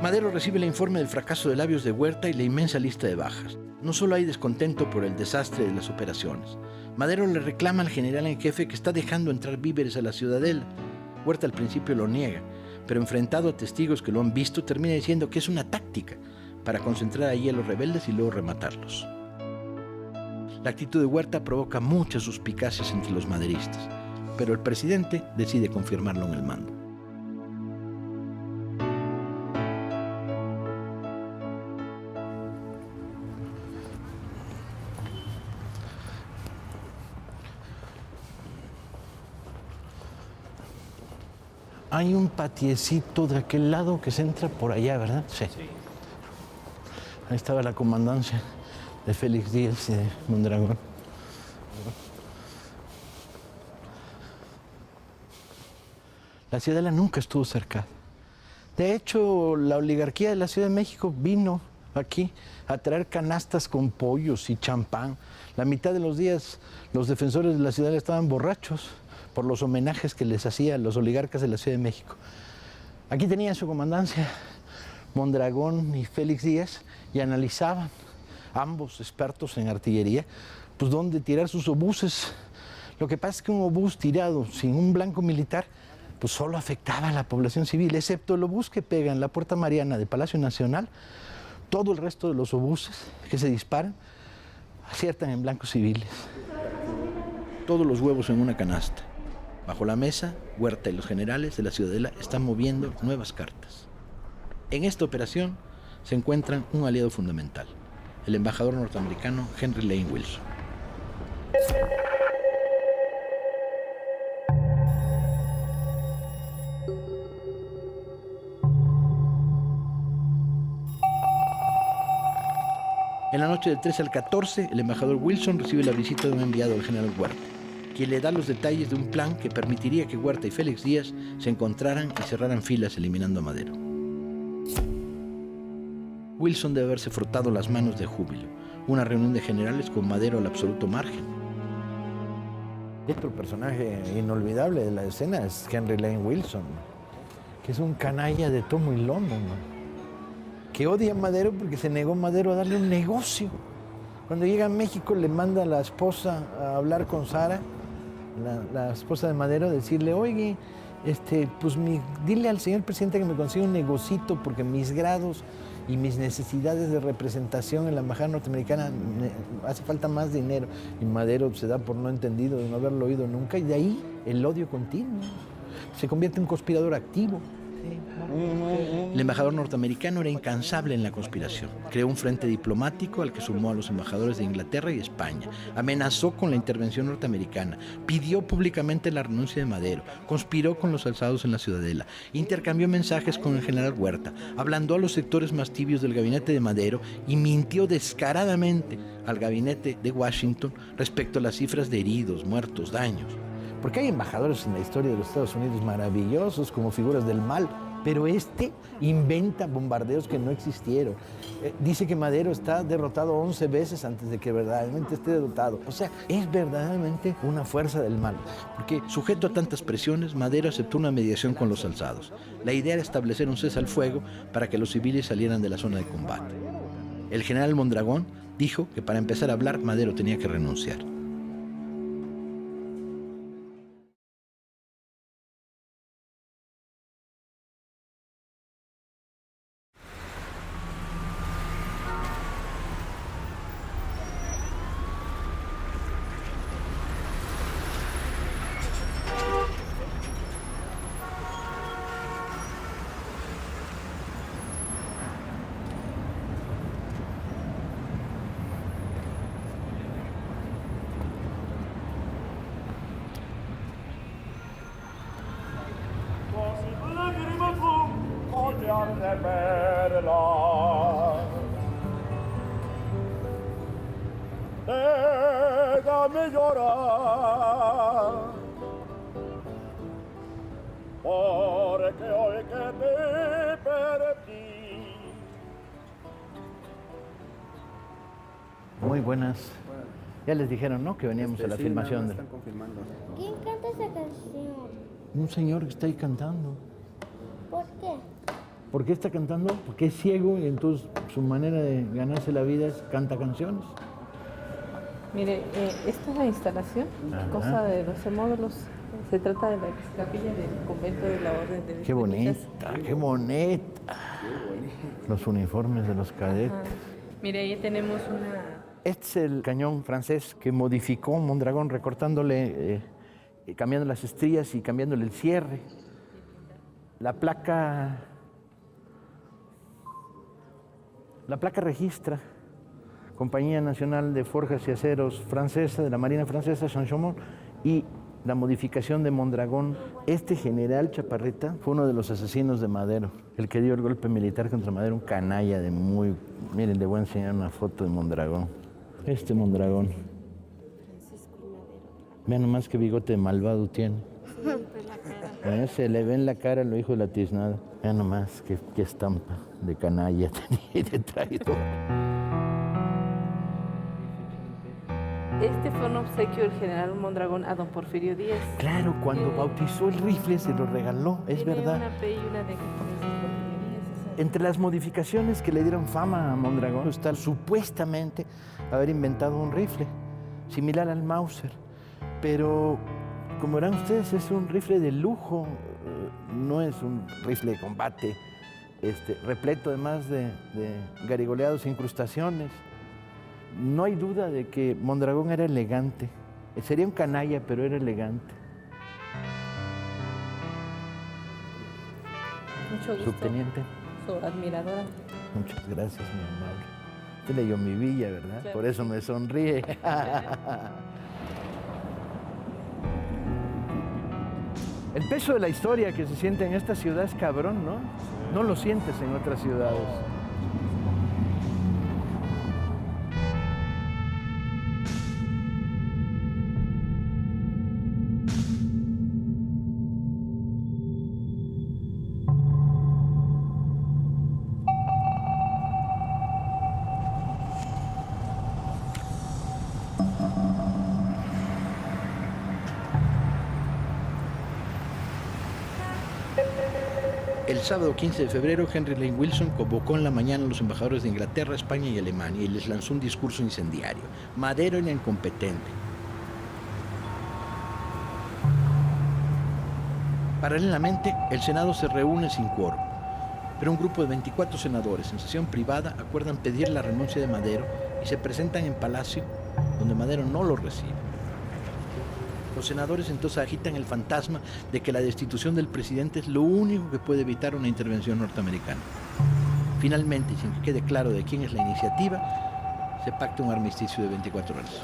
Madero recibe el informe del fracaso de Labios de Huerta y la inmensa lista de bajas. No solo hay descontento por el desastre de las operaciones. Madero le reclama al general en jefe que está dejando entrar víveres a la ciudadela. Huerta al principio lo niega, pero enfrentado a testigos que lo han visto, termina diciendo que es una táctica para concentrar allí a los rebeldes y luego rematarlos. La actitud de Huerta provoca muchas suspicacias entre los maderistas, pero el presidente decide confirmarlo en el mando. Hay un patiecito de aquel lado que se entra por allá, ¿verdad? Sí. Ahí estaba la comandancia de Félix Díaz y de Mondragón. La ciudadela nunca estuvo cercada. De hecho, la oligarquía de la Ciudad de México vino aquí a traer canastas con pollos y champán. La mitad de los días los defensores de la ciudadela estaban borrachos por los homenajes que les hacían los oligarcas de la Ciudad de México. Aquí tenían su comandancia Mondragón y Félix Díaz y analizaban, ambos expertos en artillería, pues dónde tirar sus obuses. Lo que pasa es que un obús tirado sin un blanco militar, pues solo afectaba a la población civil, excepto el obús que pega en la Puerta Mariana de Palacio Nacional. Todo el resto de los obuses que se disparan aciertan en blancos civiles. Todos los huevos en una canasta. Bajo la mesa, Huerta y los generales de la ciudadela están moviendo nuevas cartas. En esta operación se encuentran un aliado fundamental, el embajador norteamericano Henry Lane Wilson. En la noche del 13 al 14, el embajador Wilson recibe la visita de un enviado del general Huerta, quien le da los detalles de un plan que permitiría que Huerta y Félix Díaz se encontraran y cerraran filas eliminando a Madero. Wilson debe haberse frotado las manos de júbilo. Una reunión de generales con Madero al absoluto margen. Otro personaje inolvidable de la escena es Henry Lane Wilson, que es un canalla de tomo y lomo, que odia a Madero porque se negó Madero a darle un negocio. Cuando llega a México le manda a la esposa a hablar con Sara, la esposa de Madero, a decirle, oye, pues dile al señor presidente que me consiga un negocito porque mis grados y mis necesidades de representación en la embajada norteamericana hace falta más dinero. Y Madero se da por no entendido de no haberlo oído nunca, y de ahí el odio continuo. Se convierte en un conspirador activo. El embajador norteamericano era incansable en la conspiración. Creó un frente diplomático al que sumó a los embajadores de Inglaterra y España. Amenazó con la intervención norteamericana. Pidió públicamente la renuncia de Madero. Conspiró con los alzados en la ciudadela. Intercambió mensajes con el general Huerta. Ablandó a los sectores más tibios del gabinete de Madero y mintió descaradamente al gabinete de Washington respecto a las cifras de heridos, muertos, daños. Porque hay embajadores en la historia de los Estados Unidos maravillosos como figuras del mal, pero inventa bombardeos que no existieron. Dice que Madero está derrotado 11 veces antes de que verdaderamente esté derrotado. O sea, es verdaderamente una fuerza del mal. Porque, sujeto a tantas presiones, Madero aceptó una mediación con los alzados. La idea era establecer un cese al fuego para que los civiles salieran de la zona de combate. El general Mondragón dijo que para empezar a hablar, Madero tenía que renunciar. perlas. Déjame llorar, porque hoy que te perdí. Muy buenas. Ya les dijeron, ¿no? Que veníamos a la filmación. Están confirmando. ¿Quién canta esa canción? Un señor que está ahí cantando. ¿Por qué? ¿Por qué está cantando? Porque es ciego y entonces su manera de ganarse la vida es canta canciones. Mire, esta es la instalación, cosa de 12 módulos. Se trata de la capilla del convento de la Orden de Qué bonita, qué bonita. Los uniformes de los cadetes. Mire, ahí tenemos una... Este es el cañón francés que modificó Mondragón recortándole, cambiando las estrías y cambiándole el cierre. La placa registra Compañía Nacional de Forjas y Aceros francesa, de la Marina Francesa, Saint-Chamond, y la modificación de Mondragón. Este general Chaparrita fue uno de los asesinos de Madero, el que dio el golpe militar contra Madero, un canalla de muy... Miren, le voy a enseñar una foto de Mondragón. Este Mondragón. Vean nomás qué bigote de malvado tiene. Se le ve en la cara lo hijo de la tiznada. Vean nomás qué estampa de canalla tenía y de traidor. Este fue un obsequio del general Mondragón a don Porfirio Díaz. Claro, cuando bautizó el rifle se lo regaló, es verdad. Una P y una D. Entre las modificaciones que le dieron fama a Mondragón está supuestamente haber inventado un rifle similar al Mauser. Pero, como verán ustedes, es un rifle de lujo, no es un rifle de combate, repleto además de garigoleados e incrustaciones. No hay duda de que Mondragón era elegante. Sería un canalla, pero era elegante. Mucho gusto. Subteniente. Su admiradora. Muchas gracias, mi amable. Usted leyó mi villa, ¿verdad? Claro. Por eso me sonríe. El peso de la historia que se siente en esta ciudad es cabrón, ¿no? No lo sientes en otras ciudades. El sábado 15 de febrero, Henry Lane Wilson convocó en la mañana a los embajadores de Inglaterra, España y Alemania y les lanzó un discurso incendiario. Madero era incompetente. Paralelamente, el Senado se reúne sin quórum, pero un grupo de 24 senadores en sesión privada acuerdan pedir la renuncia de Madero y se presentan en Palacio, donde Madero no lo recibe. Los senadores entonces agitan el fantasma de que la destitución del presidente es lo único que puede evitar una intervención norteamericana. Finalmente, y sin que quede claro de quién es la iniciativa, se pacta un armisticio de 24 horas.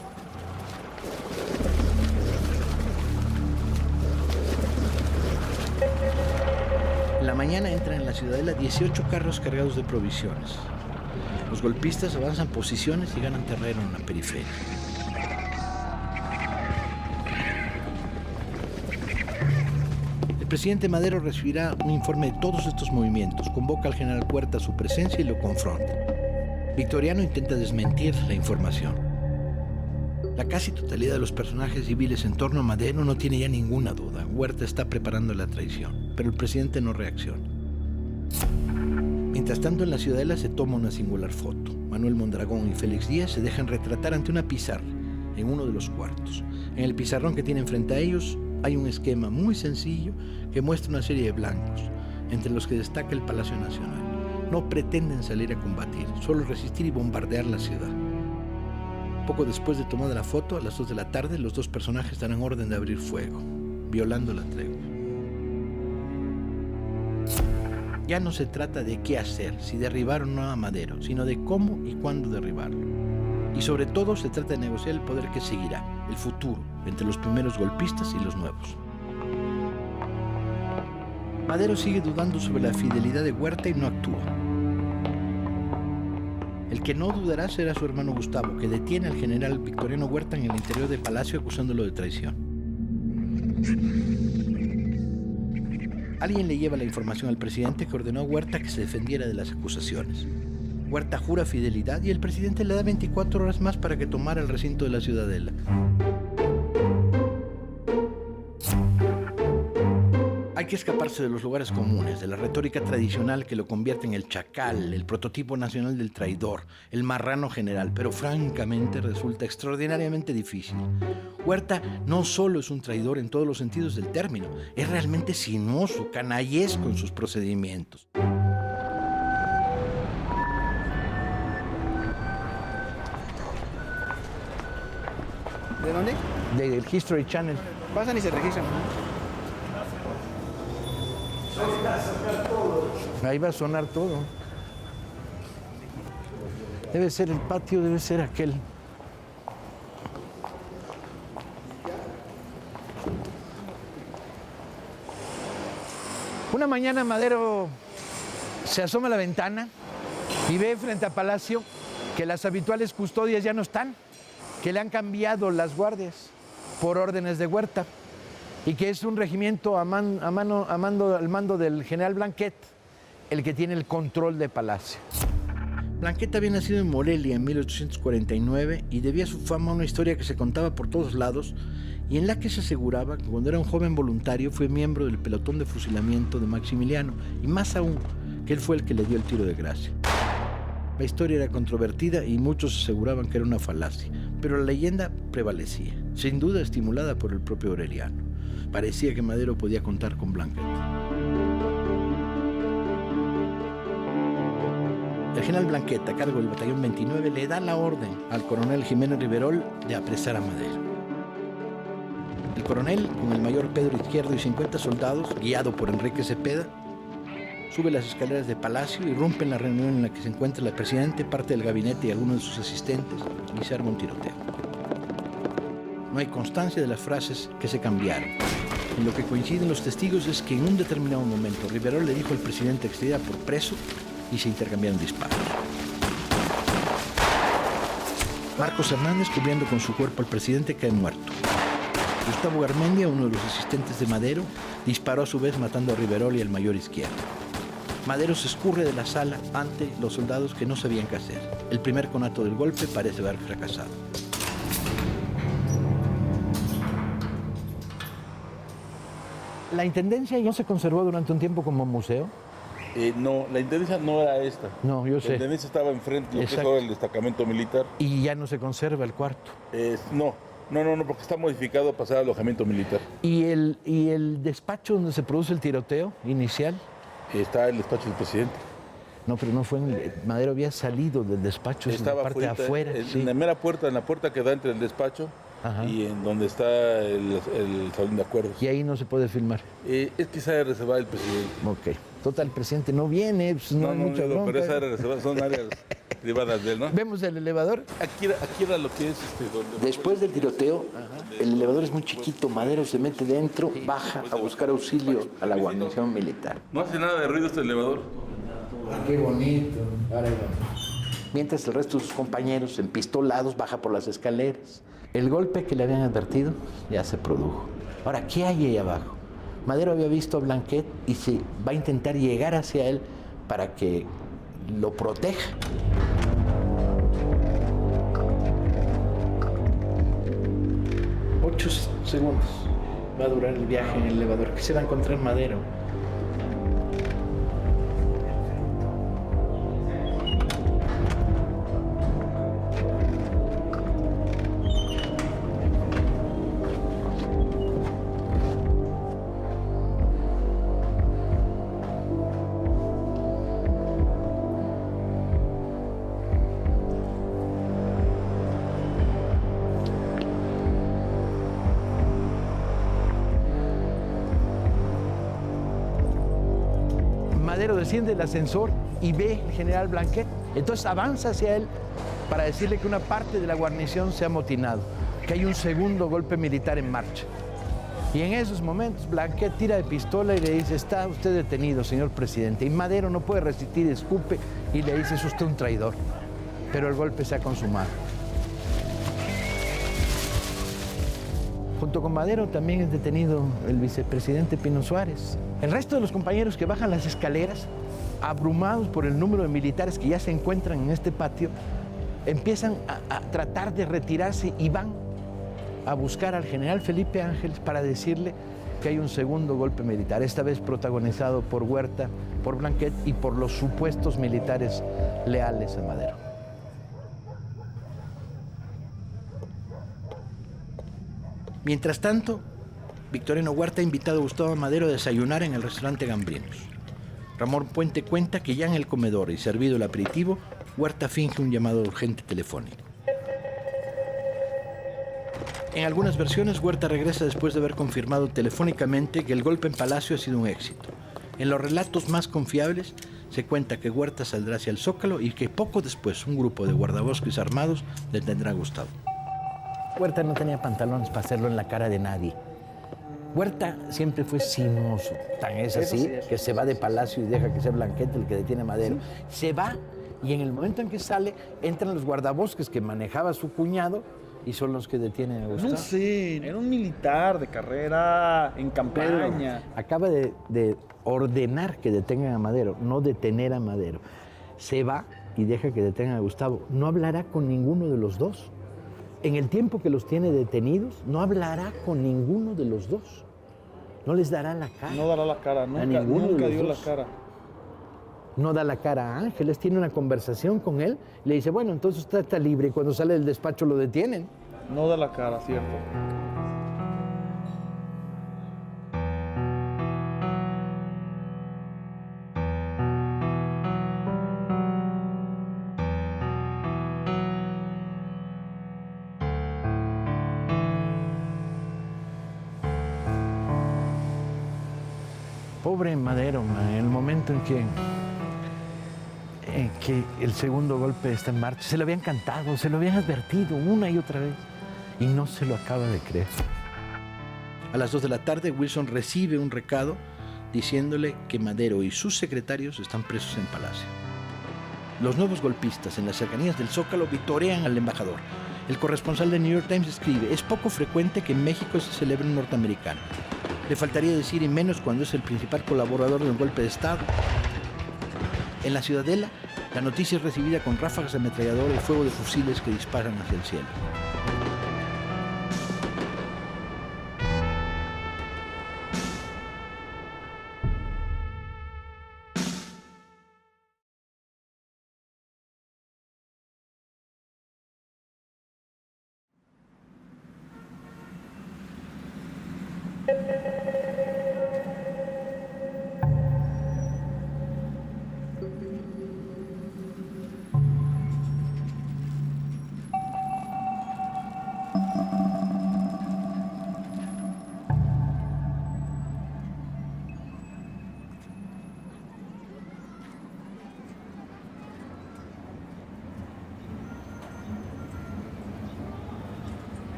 En la mañana entran en la ciudadela 18 carros cargados de provisiones. Los golpistas avanzan posiciones y ganan terreno en la periferia. El presidente Madero recibirá un informe de todos estos movimientos, convoca al general Puerta a su presencia y lo confronta. Victoriano intenta desmentir la información. La casi totalidad de los personajes civiles en torno a Madero no tiene ya ninguna duda. Huerta está preparando la traición, pero el presidente no reacciona. Mientras tanto, en la ciudadela se toma una singular foto. Manuel Mondragón y Félix Díaz se dejan retratar ante una pizarra en uno de los cuartos. En el pizarrón que tienen frente a ellos hay un esquema muy sencillo que muestra una serie de blancos, entre los que destaca el Palacio Nacional. No pretenden salir a combatir, solo resistir y bombardear la ciudad. Poco después de tomada la foto, a las 2 de la tarde, los dos personajes darán orden de abrir fuego, violando la tregua. Ya no se trata de qué hacer, si derribar o no a Madero, sino de cómo y cuándo derribarlo. Y sobre todo se trata de negociar el poder que seguirá, el futuro, entre los primeros golpistas y los nuevos. Madero sigue dudando sobre la fidelidad de Huerta y no actúa. El que no dudará será su hermano Gustavo, que detiene al general Victoriano Huerta en el interior del palacio acusándolo de traición. Alguien le lleva la información al presidente, que ordenó a Huerta que se defendiera de las acusaciones. Huerta jura fidelidad y el presidente le da 24 horas más para que tomara el recinto de la Ciudadela. Hay que escaparse de los lugares comunes, de la retórica tradicional que lo convierte en el chacal, el prototipo nacional del traidor, el marrano general, pero francamente resulta extraordinariamente difícil. Huerta no solo es un traidor en todos los sentidos del término, es realmente sinuoso, canallesco en sus procedimientos. ¿De dónde? Del History Channel. Pasan y se registran. Ahí va a sonar todo. Debe ser el patio, debe ser aquel. Una mañana Madero se asoma a la ventana y ve frente a Palacio que las habituales custodias ya no están, que le han cambiado las guardias por órdenes de Huerta y que es un regimiento al mando del general Blanquet el que tiene el control de Palacio. Blanquet había nacido en Morelia en 1849 y debía su fama a una historia que se contaba por todos lados y en la que se aseguraba que cuando era un joven voluntario fue miembro del pelotón de fusilamiento de Maximiliano y más aún que él fue el que le dio el tiro de gracia. La historia era controvertida y muchos aseguraban que era una falacia, pero la leyenda prevalecía, sin duda estimulada por el propio Aureliano. Parecía que Madero podía contar con Blanquet. El general Blanquet, a cargo del batallón 29, le da la orden al coronel Jiménez Riverol de apresar a Madero. El coronel, con el mayor Pedro Izquierdo y 50 soldados, guiado por Enrique Cepeda, sube las escaleras de Palacio, irrumpe en la reunión en la que se encuentra el presidente, parte del gabinete y algunos de sus asistentes, y se arma un tiroteo. No hay constancia de las frases que se cambiaron. En lo que coinciden los testigos es que en un determinado momento Riverol le dijo al presidente que se diera por preso y se intercambiaron disparos. Marcos Hernández, cubriendo con su cuerpo al presidente, cae muerto. Gustavo Garmendia, uno de los asistentes de Madero, disparó a su vez matando a Riverol y al mayor Izquierdo. Madero se escurre de la sala ante los soldados que no sabían qué hacer. El primer conato del golpe parece haber fracasado. ¿La intendencia no se conservó durante un tiempo como museo? No, la intendencia no era esta. No, yo sé. La intendencia estaba enfrente, lo que es ahora el destacamento militar. ¿Y ya no se conserva el cuarto? No, porque está modificado a pasar al alojamiento militar. ¿Y el despacho donde se produce el tiroteo inicial? Está el despacho del presidente. No, pero no fue Madero había salido del despacho, estaba en la parte de afuera. En la mera puerta, en la puerta que da entre el despacho. Ajá. Y en donde está el salón de acuerdos. Y ahí no se puede filmar. Es que esa área reservada del presidente. Ok. Total, el presidente no viene, pues no hay mucha bronca. Pero esa área reservada son áreas privadas de él, ¿no? ¿Vemos el elevador? Aquí era lo que es donde... Después del tiroteo, el elevador es muy chiquito. Madero se mete dentro, baja a buscar auxilio a la guarnición militar. No hace nada de ruido este elevador. Qué bonito. Ahora vamos. Mientras el resto de sus compañeros, empistolados, baja por las escaleras. El golpe que le habían advertido ya se produjo. Ahora, ¿qué hay ahí abajo? Madero había visto a Blanquet y se va a intentar llegar hacia él para que lo proteja. Ocho segundos va a durar el viaje en el elevador. ¿Qué se va a encontrar Madero? Madero desciende del ascensor y ve al general Blanquet. Entonces avanza hacia él para decirle que una parte de la guarnición se ha amotinado, que hay un segundo golpe militar en marcha. Y en esos momentos Blanquet tira de pistola y le dice, está usted detenido, señor presidente. Y Madero no puede resistir, escupe y le dice, es usted un traidor. Pero el golpe se ha consumado. Junto con Madero también es detenido el vicepresidente Pino Suárez. El resto de los compañeros que bajan las escaleras, abrumados por el número de militares que ya se encuentran en este patio, empiezan a tratar de retirarse y van a buscar al general Felipe Ángeles para decirle que hay un segundo golpe militar, esta vez protagonizado por Huerta, por Blanquet y por los supuestos militares leales a Madero. Mientras tanto, Victoriano Huerta ha invitado a Gustavo Madero a desayunar en el restaurante Gambrinos. Ramón Puente cuenta que ya en el comedor y servido el aperitivo, Huerta finge un llamado urgente telefónico. En algunas versiones, Huerta regresa después de haber confirmado telefónicamente que el golpe en Palacio ha sido un éxito. En los relatos más confiables, se cuenta que Huerta saldrá hacia el Zócalo y que poco después un grupo de guardabosques armados detendrá a Gustavo. Huerta no tenía pantalones para hacerlo en la cara de nadie. Huerta siempre fue sinuoso. Tan es así que se va de Palacio y deja que sea Blanquet el que detiene a Madero. Se va y en el momento en que sale, entran los guardabosques que manejaba su cuñado y son los que detienen a Gustavo. No sé, era un militar de carrera en campaña. Acaba de ordenar que detengan a Madero, no detener a Madero. Se va y deja que detengan a Gustavo. No hablará con ninguno de los dos. En el tiempo que los tiene detenidos, no hablará con ninguno de los dos. No les dará la cara. No dará la cara, nunca dio la cara. No da la cara a Ángeles, tiene una conversación con él, le dice, bueno, entonces usted está libre y cuando sale del despacho lo detienen. No da la cara, cierto. Pobre Madero, en el momento en que el segundo golpe está en marcha, se lo habían cantado, se lo habían advertido una y otra vez y no se lo acaba de creer. A las 2 de la tarde, Wilson recibe un recado diciéndole que Madero y sus secretarios están presos en Palacio. Los nuevos golpistas en las cercanías del Zócalo vitorean al embajador. El corresponsal de New York Times escribe, es poco frecuente que en México se celebre un norteamericano. Le faltaría decir y menos cuando es el principal colaborador de un golpe de Estado. En la Ciudadela, la noticia es recibida con ráfagas de ametralladora y fuego de fusiles que disparan hacia el cielo.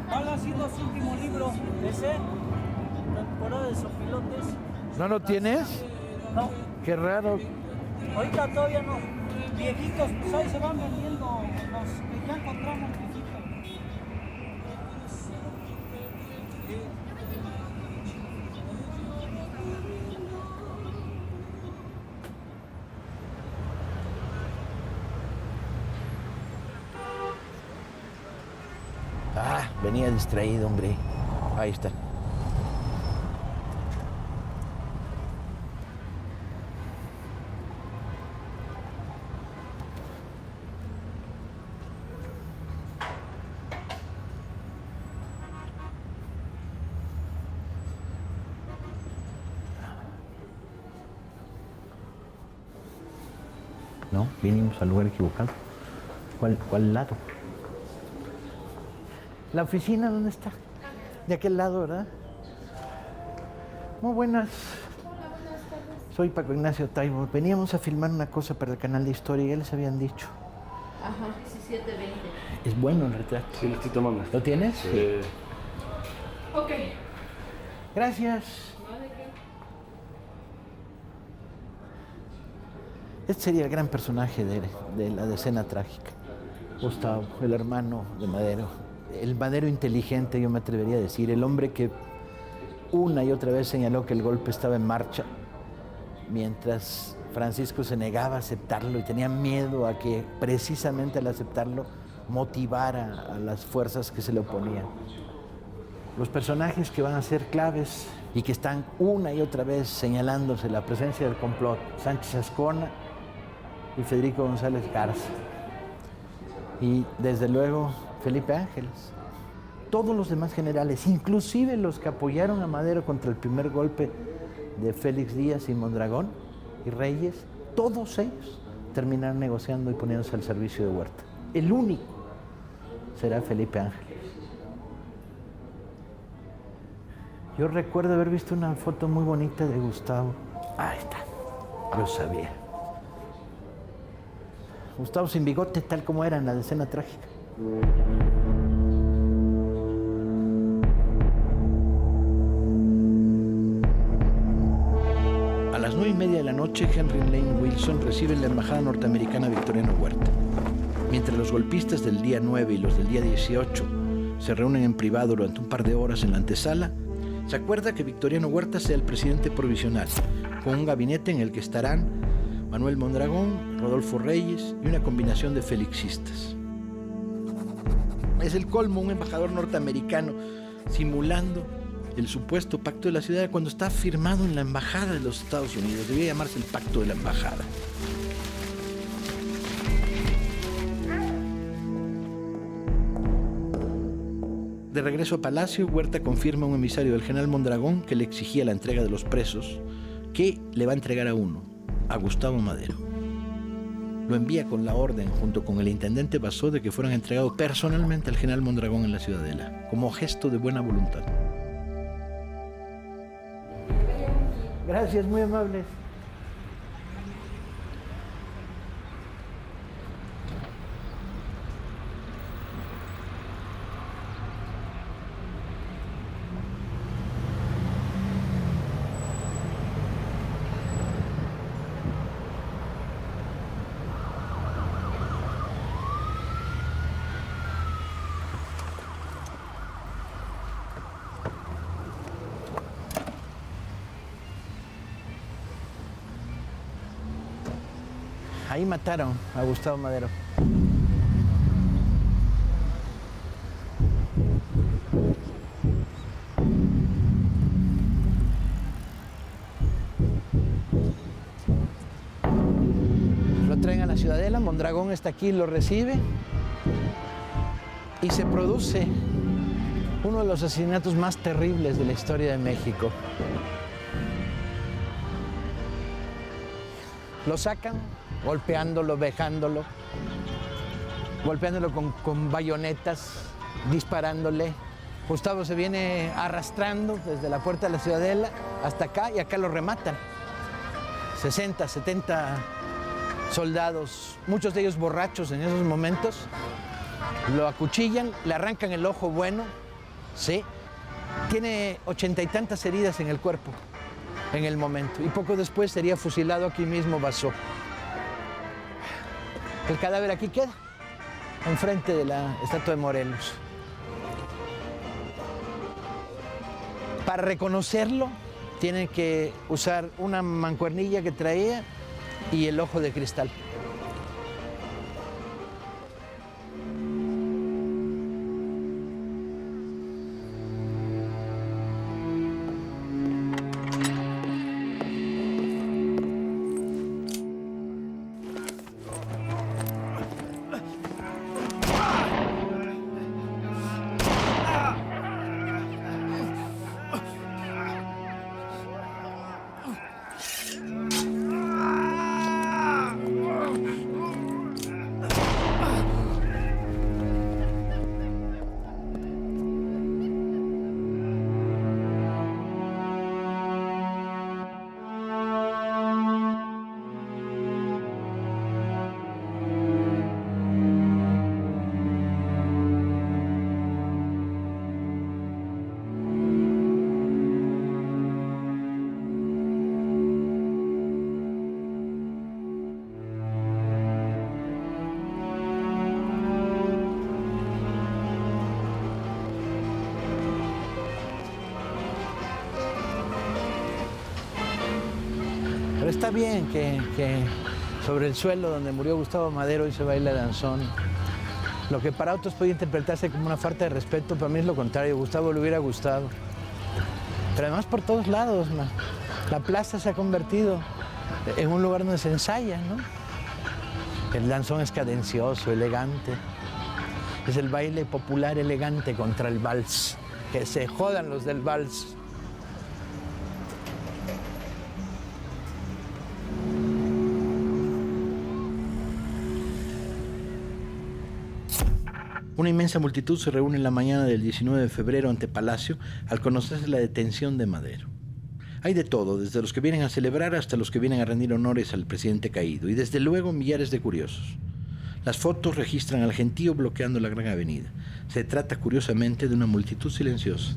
¿Cuál ha sido su último libro? ¿Ese? ¿Temporada de Sopilotes? ¿No lo tienes? No. Qué raro. Ahorita todavía no. Viejitos, pues ahí se van vendiendo los que ya encontramos viejitos. Ah, venía distraído, hombre. Ahí está. No, vinimos al lugar equivocado. ¿Cuál lado? ¿La oficina dónde está? De aquel lado, ¿verdad? Muy buenas. Hola, buenas tardes. Soy Paco Ignacio Taibo. Veníamos a filmar una cosa para el canal de historia y ya les habían dicho. Ajá, 17:20. Es bueno el retrato. Sí, lo estoy tomando. ¿Lo tienes? Sí. Ok. Gracias. Este sería el gran personaje de la decena trágica. Gustavo, el hermano de Madero. El Madero inteligente, yo me atrevería a decir. El hombre que una y otra vez señaló que el golpe estaba en marcha, mientras Francisco se negaba a aceptarlo y tenía miedo a que precisamente al aceptarlo motivara a las fuerzas que se le oponían. Los personajes que van a ser claves y que están una y otra vez señalándose la presencia del complot: Sánchez Azcona y Federico González Garza. Y desde luego Felipe Ángeles. Todos los demás generales, inclusive los que apoyaron a Madero contra el primer golpe de Félix Díaz y Mondragón y Reyes, todos ellos terminaron negociando y poniéndose al servicio de Huerta. El único será Felipe Ángeles. Yo recuerdo haber visto una foto muy bonita de Gustavo. Ahí está, lo sabía. Gustavo sin bigote, tal como era en la decena trágica. A las 9:30 de la noche, Henry Lane Wilson recibe en la embajada norteamericana a Victoriano Huerta. Mientras los golpistas del día 9 y los del día 18 se reúnen en privado durante un par de horas en la antesala, se acuerda que Victoriano Huerta sea el presidente provisional, con un gabinete en el que estarán Manuel Mondragón, Rodolfo Reyes y una combinación de felixistas. Es el colmo, un embajador norteamericano simulando el supuesto pacto de la ciudad cuando está firmado en la embajada de los Estados Unidos. Debía llamarse el pacto de la embajada. De regreso a Palacio, Huerta confirma a un emisario del general Mondragón que le exigía la entrega de los presos, que le va a entregar a uno, a Gustavo Madero. Lo envía con la orden, junto con el intendente Basó, de que fueran entregados personalmente al general Mondragón en la Ciudadela, como gesto de buena voluntad. Gracias, muy amables. Ahí mataron a Gustavo Madero. Lo traen a la Ciudadela, Mondragón está aquí, lo recibe y se produce uno de los asesinatos más terribles de la historia de México. Lo sacan golpeándolo, vejándolo, golpeándolo con bayonetas, disparándole. Gustavo se viene arrastrando desde la puerta de la Ciudadela hasta acá y acá lo rematan. 60, 70 soldados, muchos de ellos borrachos en esos momentos, lo acuchillan, le arrancan el ojo bueno, ¿sí? Tiene 80 y tantas heridas en el cuerpo en el momento y poco después sería fusilado aquí mismo Basó. El cadáver aquí queda, enfrente de la estatua de Morelos. Para reconocerlo, tienen que usar una mancuernilla que traía y el ojo de cristal. Pero está bien que sobre el suelo donde murió Gustavo Madero hoy se baila danzón. Lo que para otros puede interpretarse como una falta de respeto, para mí es lo contrario. Gustavo le hubiera gustado. Pero además por todos lados, la plaza se ha convertido en un lugar donde se ensaya, ¿no? El danzón es cadencioso, elegante. Es el baile popular elegante contra el vals. Que se jodan los del vals. Una inmensa multitud se reúne en la mañana del 19 de febrero ante Palacio al conocerse la detención de Madero. Hay de todo, desde los que vienen a celebrar hasta los que vienen a rendir honores al presidente caído, y desde luego millares de curiosos. Las fotos registran al gentío bloqueando la gran avenida. Se trata, curiosamente, de una multitud silenciosa.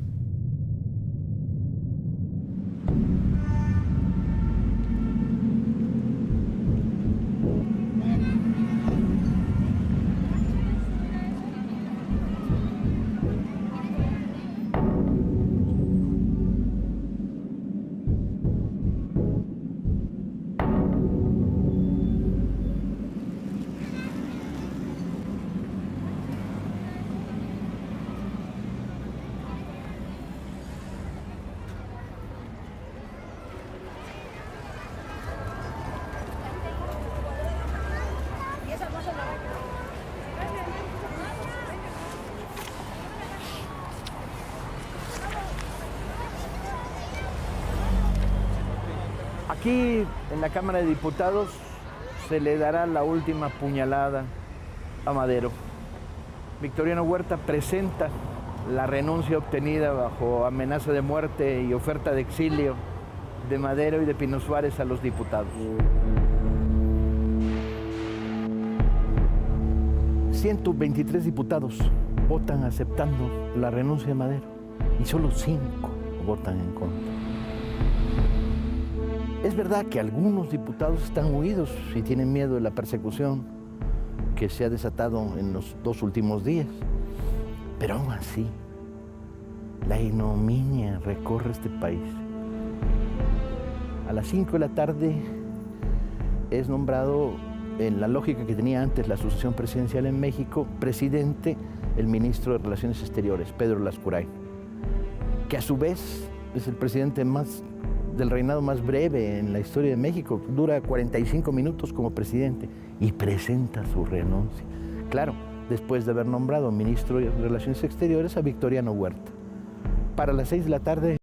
Aquí, en la Cámara de Diputados, se le dará la última puñalada a Madero. Victoriano Huerta presenta la renuncia obtenida bajo amenaza de muerte y oferta de exilio de Madero y de Pino Suárez a los diputados. 123 diputados votan aceptando la renuncia de Madero y solo 5 votan en contra. Es verdad que algunos diputados están huidos y tienen miedo de la persecución que se ha desatado en los 2 últimos días, pero aún así, la ignominia recorre este país. A las 5 de la tarde es nombrado, en la lógica que tenía antes la sucesión presidencial en México, presidente el ministro de Relaciones Exteriores, Pedro Lascurain, que a su vez es el presidente del reinado más breve en la historia de México. Dura 45 minutos como presidente y presenta su renuncia. Claro, después de haber nombrado ministro de Relaciones Exteriores a Victoriano Huerta. Para las 6 de la tarde